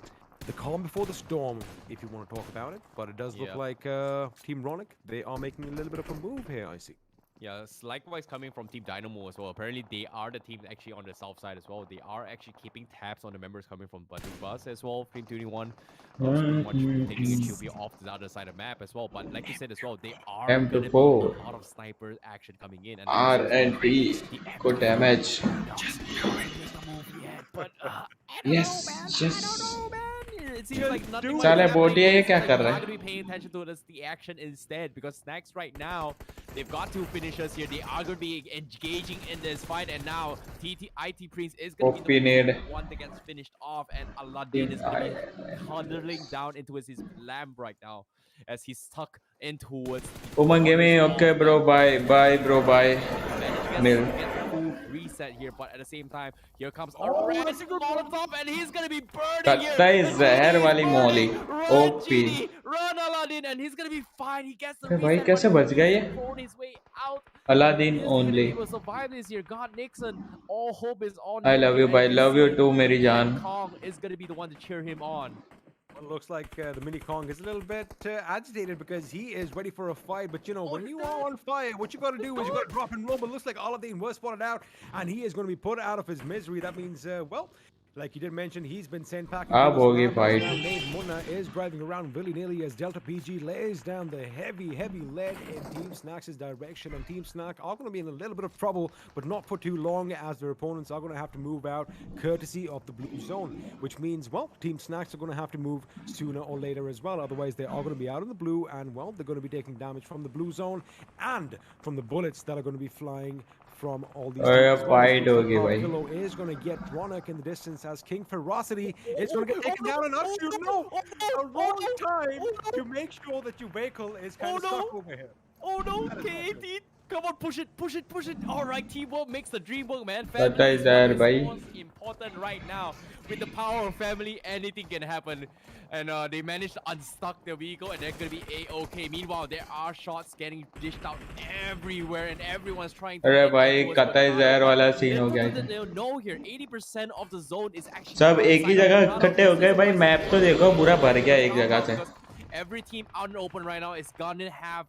The calm before the storm, if you want to talk about it. But it does look Yeah. like Team Ronak, they are making a little bit of a move here, I see. Yes, likewise coming from Team Dynamo as well. Apparently, they are the team actually on the south side as well. They are actually keeping tabs on the members coming from Bandung Bus as well. Team 21, pretty much taking a chill view off to the other side of the map as well. But like you said as well, they are M to gonna be a 4 lot of sniper action coming in. And like you R said as well, and T. the Good M24 damage. doesn't make the move yet. But I don't know, Yes, man. I don't yes. know, man. It seems like nothing much साले is happening. बोटिया ये It क्या seems like कर we're रहा not है? gonna be paying attention to this, the action instead, because Snacks right now, they've got two finishers here. They are going to be engaging in this fight, and now IT Prince is going to be OP need. the one that gets finished off, and Aladdin is going to be tunneling down into his lamp right now as he's stuck in towards the Umang corners Gaming, of okay, bro. the Bye, bye, bro. Bye. Managed Nil. to get full reset here, but at the same time, here comes a red Molotov, and he's gonna be burning here. कत्ता The जहर genie is वाली मौली. burning. Run, OP. Genie! Run, Aladdin, and he's gonna be fine. He gets the अरे भाई reset, कैसे but बच गया ये? he's thrown his way out. Aladdin Is he gonna only. be able to survive this here? God Nixon, all hope is on I him love here, you, and bye. he's Love you seeing too, मेरी that जान. Kong is gonna be the one to cheer him on. Well, looks like the Mini Kong is a little bit agitated because he is ready for a fight. But you know, when you are on fire, what you got to do is you got to drop and roll. But looks like Aladdin was spotted out, and he is going to be put out of his misery. That means, well, like you did mention, he's been sent packing. Ab hogi fight. Now Nate Munna is driving around willy-nilly as Delta PG lays down the heavy lead in Team Snacks' direction. And Team Snack are going to be in a little bit of trouble, but not for too long, as their opponents are going to have to move out courtesy of the blue zone, which means, well, Team Snacks are going to have to move sooner or later as well. Otherwise, they are going to be out in the blue, and, well, they're going to be taking damage from the blue zone and from the bullets that are going to be flying from all these teams. fight hogi bhai. Pillow is going to get Ronak in the distance as King Ferocity is going to get taken down, and Arshu, no, a wrong time to make sure that your vehicle is kind of stuck over here. Oh no, K18! Come on, push it, push it, push it. All right, teamwork makes the dream work, man. That Family is there, what bhai. most important right now. With the power of family, anything can happen. And they managed to unstuck their vehicle, and they're gonna be A-OK. Meanwhile, there are shots getting dished out everywhere, and everyone's trying to. अरे भाई कत्ता जहर वाला scene हो गया है. They'll know here, 80% of the zone is actually. सब एक ही जगह इकट्ठे हो गए भाई. मैप तो देखो पूरा भर गया एक जगह से. Every team out in the open right now is gonna have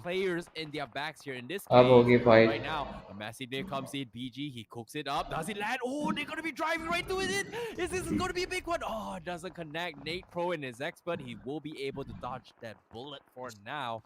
players in their backs here. In this अब होगी case, fight. right now, a massive nade comes in. BG, he cooks it up. Does it land? Oh, they're gonna be driving right through it. Is this gonna be a big one? Oh, it doesn't connect. Nate Pro and his expert, he will be able to dodge that bullet for now.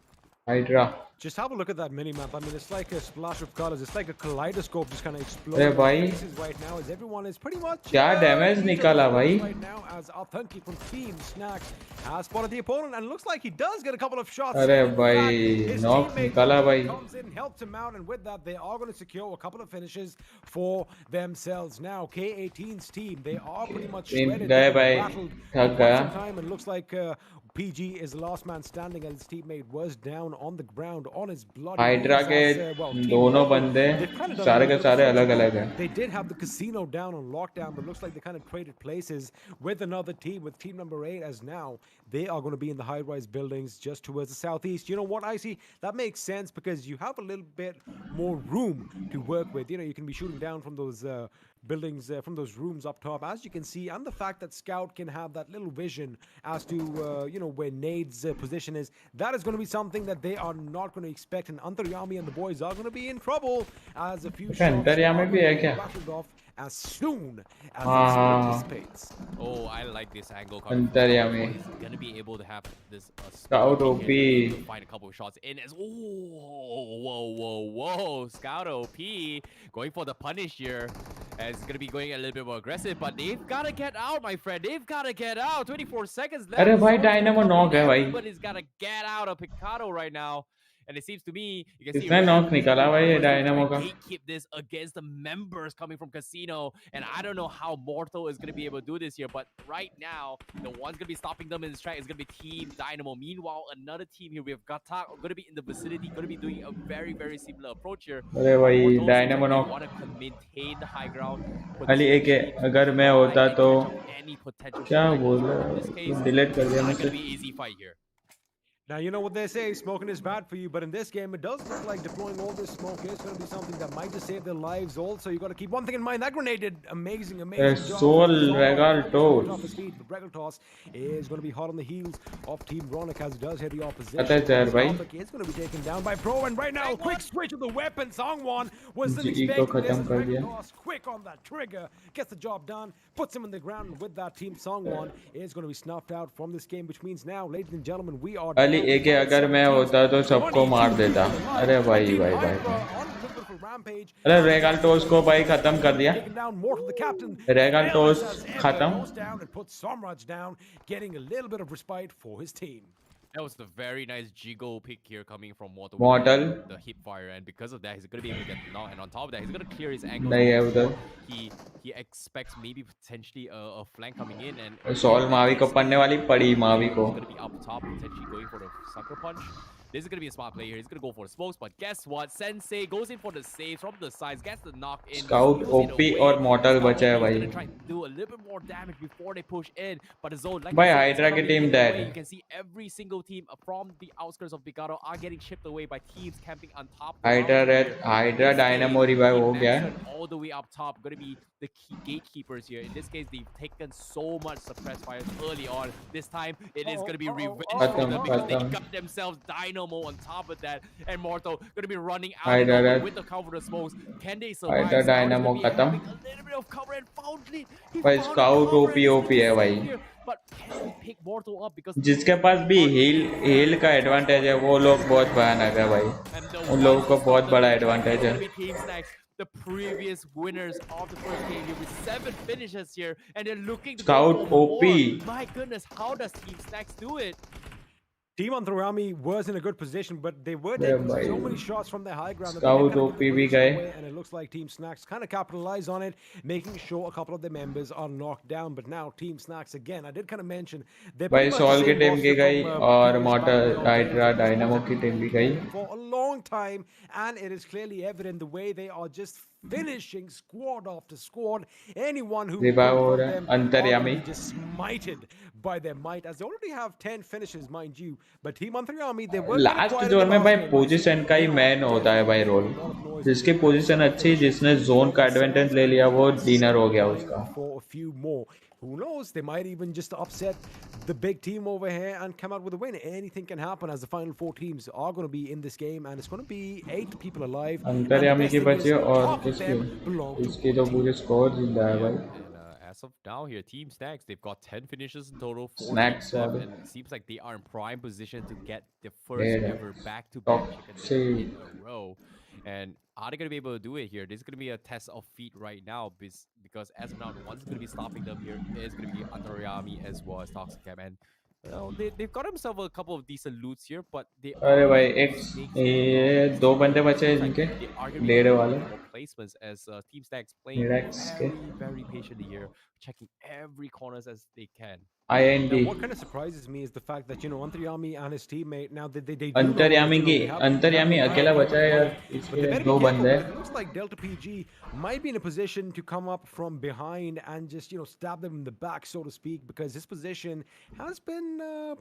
Hydra. Just have a look at that mini-map. I mean, it's like a splash of colors. It's like a kaleidoscope just kind of अरे exploding भाई. faces right now as everyone is pretty much क्या damage निकाला भाई. right now as Authentic from Team Snacks has spotted the opponent, and looks like he does get a couple of shots. अरे In भाई, fact, his knock teammate निकाला भाई. comes in, helps him out, and with that they are going to secure a couple of finishes for themselves. Now K18's team, they are pretty much Team shredded. गए They've भाई. battled थक for गया. some time, and looks like PG is the last man standing, and his teammate was down on the ground on his bloody hydra knees के as, well, Team दोनों Rocket, बंदे they've kind of done सारे a के little bit सारे of अलग something. अलग हैं. They did have the casino down on lockdown, but looks like they kind of traded places with another team, with team number 8, as now they are going to be in the high-rise buildings just towards the southeast. You know what, Icy? That makes sense because you have a little bit more room to work with. You know, you can be shooting down from those buildings, from those rooms up top, as you can see, and the fact that Scout can have that little vision as to, you know, where Nade's position is, that is going to be something that they are not going to expect, and Antaryami and the boys are going to be in trouble as a few shots are अंतर्यामी भी है going to be क्या? rattled off as soon as हाँ. it participates. Oh, I like this angle. Coming from अंतर्यामी. He's gonna be able to have this Scout here. OP. He'll find a couple of shots in as. Whoa! Scout OP going for the punish here. And it's gonna be going a little bit more aggressive, but they've gotta get out, my friend. They've gotta get out. 24 seconds left. अरे भाई dynamo knock है भाई. Everybody's gotta get out of Picado right now. And it seems to me, you can see इसने knock निकाला भाई ये dynamo का. keep this against the members coming from Casino, and I don't know how Mortal is going to be able to do this here, but right now, the one's going to be stopping them in this track is going to be Team Dynamo. Meanwhile, another team here, we have Gata going to be in the vicinity, going to be doing a very, very similar approach here. अरे भाई Mortals dynamo they knock. want to maintain the high ground. खाली एक है, अगर मैं होता तो Any potential क्या strike. बोल रहा In this है, case, डिलीट कर दिया not going to मुझे. be easy fight here. Now, you know what they say, smoking is bad for you, but in this game, it does look like deploying all this smoke is going to be something that might just save their lives also. You got to keep one thing in mind, that grenade did amazing job. Sol Regaltos. But Regaltos is going to be hot on the heels of Team Ronic as it does hit the opposition. पता है यार भाई It's going to be taken down by Pro, and right now, quick switch of the weapon. Songwon wasn't जी को expecting this. खत्म कर दिया Regaltos quick on that trigger, gets the job done, puts him in the ground with that team. Songwon is going to be snuffed out from this game, which means now, ladies and gentlemen, we are Ali एक अगर मैं होता तो सबको मार देता अरे भाई भाई भाई अरे रेगाल्टोस को भाई खत्म कर दिया रेगाल्टोस खत्म That was the very nice Jigo pick here coming from Mortal. The hip fire, and because of that, he's gonna be able to get knocked. And on top of that, he's gonna clear his angles. नहीं है उधर He expects maybe potentially a flank coming in, and Soul Mavi को पड़ने वाली पड़ी मावी को he's gonna be up top, potentially going for the sucker punch. This is going to be a smart play here. He's going to go for the smokes, but guess what? Sensei goes in for the saves from the sides, gets the knock in. Scout, OP और Mortal बचा है भाई. He's going to try to do a little bit more damage before they push in, but the zone, like भाई Hydra की team dead. You can see every single team from the outskirts of Bigaro are getting chipped away by teams camping on top. Hydra Dynamo revive हो गया है. All the way up top, going to be the key gatekeepers here. In this case, they've taken so much suppressed fires early on. This time, it is going to be revenge for them because they got themselves Dynamo on top of that. And Morto going to be running out with the cover of smokes. Can they survive? Hydra Dynamo खत्म. A little bit of cover and found it. भाई Scout OP है भाई. But can he pick Morto up because जिसके पास भी heal का advantage है वो लोग बहुत भयानक है भाई. उन लोगों को बहुत बड़ा एडवांटेज है. The previous winners of the first game here with 7 finishes here, and they're looking to Scout go for OP. more. My goodness, how does Team Snacks do it? Team Anthrami was in a good position, but they were taking so many shots from their high ground. Scout OP भी गए. And it looks like Team Snacks kind of capitalized on it, making sure a couple of their members are knocked down. But now Team Snacks again, I did kind of mention भाई Sol की team की गई और Mortal Hydra Dynamo की team भी गई. For a long time, and it is clearly evident the way they are just finishing squad after squad. Anyone who Antaryami just smited by their might, as they already have 10 finishes, mind you. But Team Antaryami, they were last zone में भाई position का ही man होता है भाई role. जिसकी position अच्छी, जिसने zone का एडवांटेज ले लिया वो डिनर हो गया उसका. For a few more. Who knows? They might even just upset the big team over here and come out with a win. Anything can happen as the final 4 teams are going to be in this game, and it's going to be 8 people alive. अंतर्यामी की बची और इसकी तो पूरे score जिंदा है भाई. As of now here, Team Snacks, they've got 10 finishes in total. Snacks and it seems like they are in prime position to get the first ever back-to-back chicken in a row. And are they going to be able to do it here? This is going to be a test of feet right now because as of now, the one's going to be stopping them here is going to be Antaryami as well as Toxic Cam. And they've got themselves a couple of decent loots here, but they अरे भाई ये 2 बंदे बचे हैं इनके लेरे वाले placements as Team Snacks playing very patiently here, checking every corners as they can. IND. Now, what kind of surprises me is the fact that Antaryami and his teammate now they अंतर्यामी अकेला बचा है यार. इसके 2 बंदे. It looks like Delta PG might be in a position to come up from behind and just stab them in the back, so to speak, because his position has been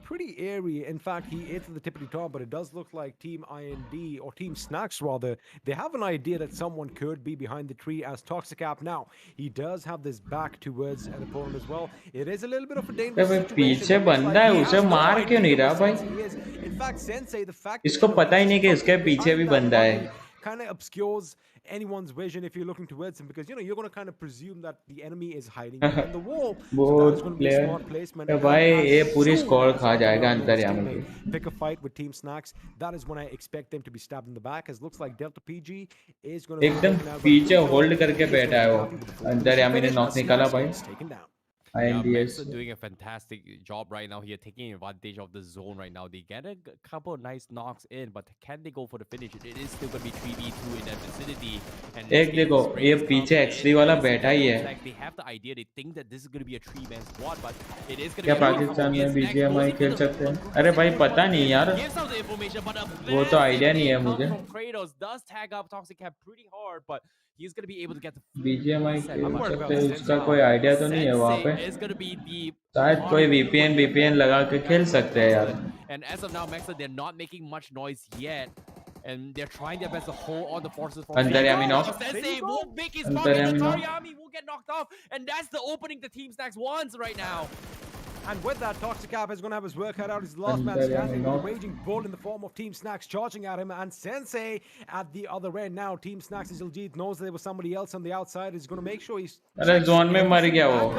pretty airy. In fact, he is at the tippity top, but it does look like Team IND or Team Snacks rather, they have an idea that someone could be behind the tree as Toxic App. Now he does have this back towards an opponent as well. It is a little bit of a dangerous पीछे बंदा है, उसे मार क्यों नहीं रहा भाई? इसको पता ही नहीं कि इसके पीछे भी बंदा है. Kind of obscures anyone's vision if you're looking towards him, because you're going to kind of presume that the enemy is hiding behind the wall. So that is going to be a smart placement. भाई ये पूरी score खा जाएगा अंतर्यामी की. Pick a fight with Team Snacks. That is when I expect them to be stabbed in the back. As looks like Delta PG is going to एकदम पीछे hold करके बैठा है वो. अंतर्यामी ने नॉक निकाला भाई. Max are doing a fantastic job right now here, taking advantage of the zone right now. They get a couple of nice knocks in, but can they go for the finish? It is still going to be 3v2 in that vicinity. And एक देखो ये पीछे XD वाला बैठा ही है. They have the idea, they think that this is going to be a 3-man squad, but it is going to क्या be Pakistan में BGMI खेल सकते हैं? अरे भाई पता नहीं यार. वो तो आइडिया नहीं है मुझे. Kratos does tag up Toxic Cap pretty hard, but he's going to be able to get the BGMI खेल सकते हैं, उसका कोई आइडिया तो नहीं है वहाँ पे. is going to be the शायद कोई VPN लगा के खेल सकते हैं यार. And as of now, Mexa, they're not making much noise yet. And they're trying their best to hold on the forces from Antaryami knock. Sensei won't make his mark, and Antaryami the knock. Taryami will get knocked off. And that's the opening the Team Snacks wants right now. And with that, Toxicap is going to have his work cut out. He's the last man standing with a raging bull in the form of Team Snacks charging at him. And Sensei at the other end now. Team Snacks' Iljit knows there was somebody else on the outside. He's going to make sure he's... अरे zone में मर गया वो.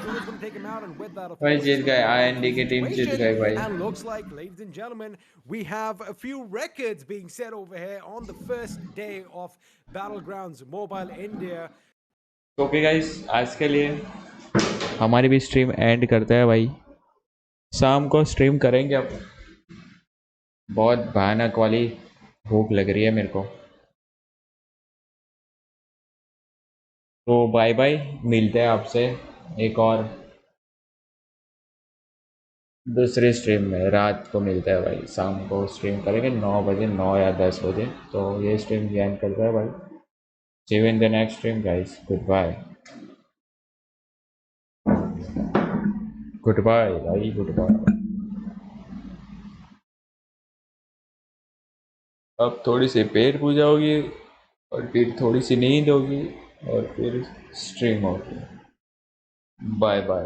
Going to take him out, and with that, of भाई course, जीत गए. IND की team जीत गई भाई. and looks like, ladies and gentlemen, we have a few records being set over here on the first day of Battlegrounds Mobile India. Okay guys, आज के लिए हमारी भी स्ट्रीम एंड करते हैं भाई. शाम को स्ट्रीम करेंगे अब. बहुत भयानक वाली भूख लग रही है मेरे को. तो बाय बाय, मिलते हैं आपसे एक और दूसरी स्ट्रीम में. रात को मिलते हैं भाई. शाम को स्ट्रीम करेंगे 9 बजे, 9 या 10 बजे. तो ये स्ट्रीम ज्वाइन करते हैं भाई. See you in the next stream guys. Goodbye. Goodbye भाई, गुड बाय. अब थोड़ी सी पेट पूजा होगी और फिर थोड़ी सी नींद होगी और फिर स्ट्रीम होगी. Bye bye.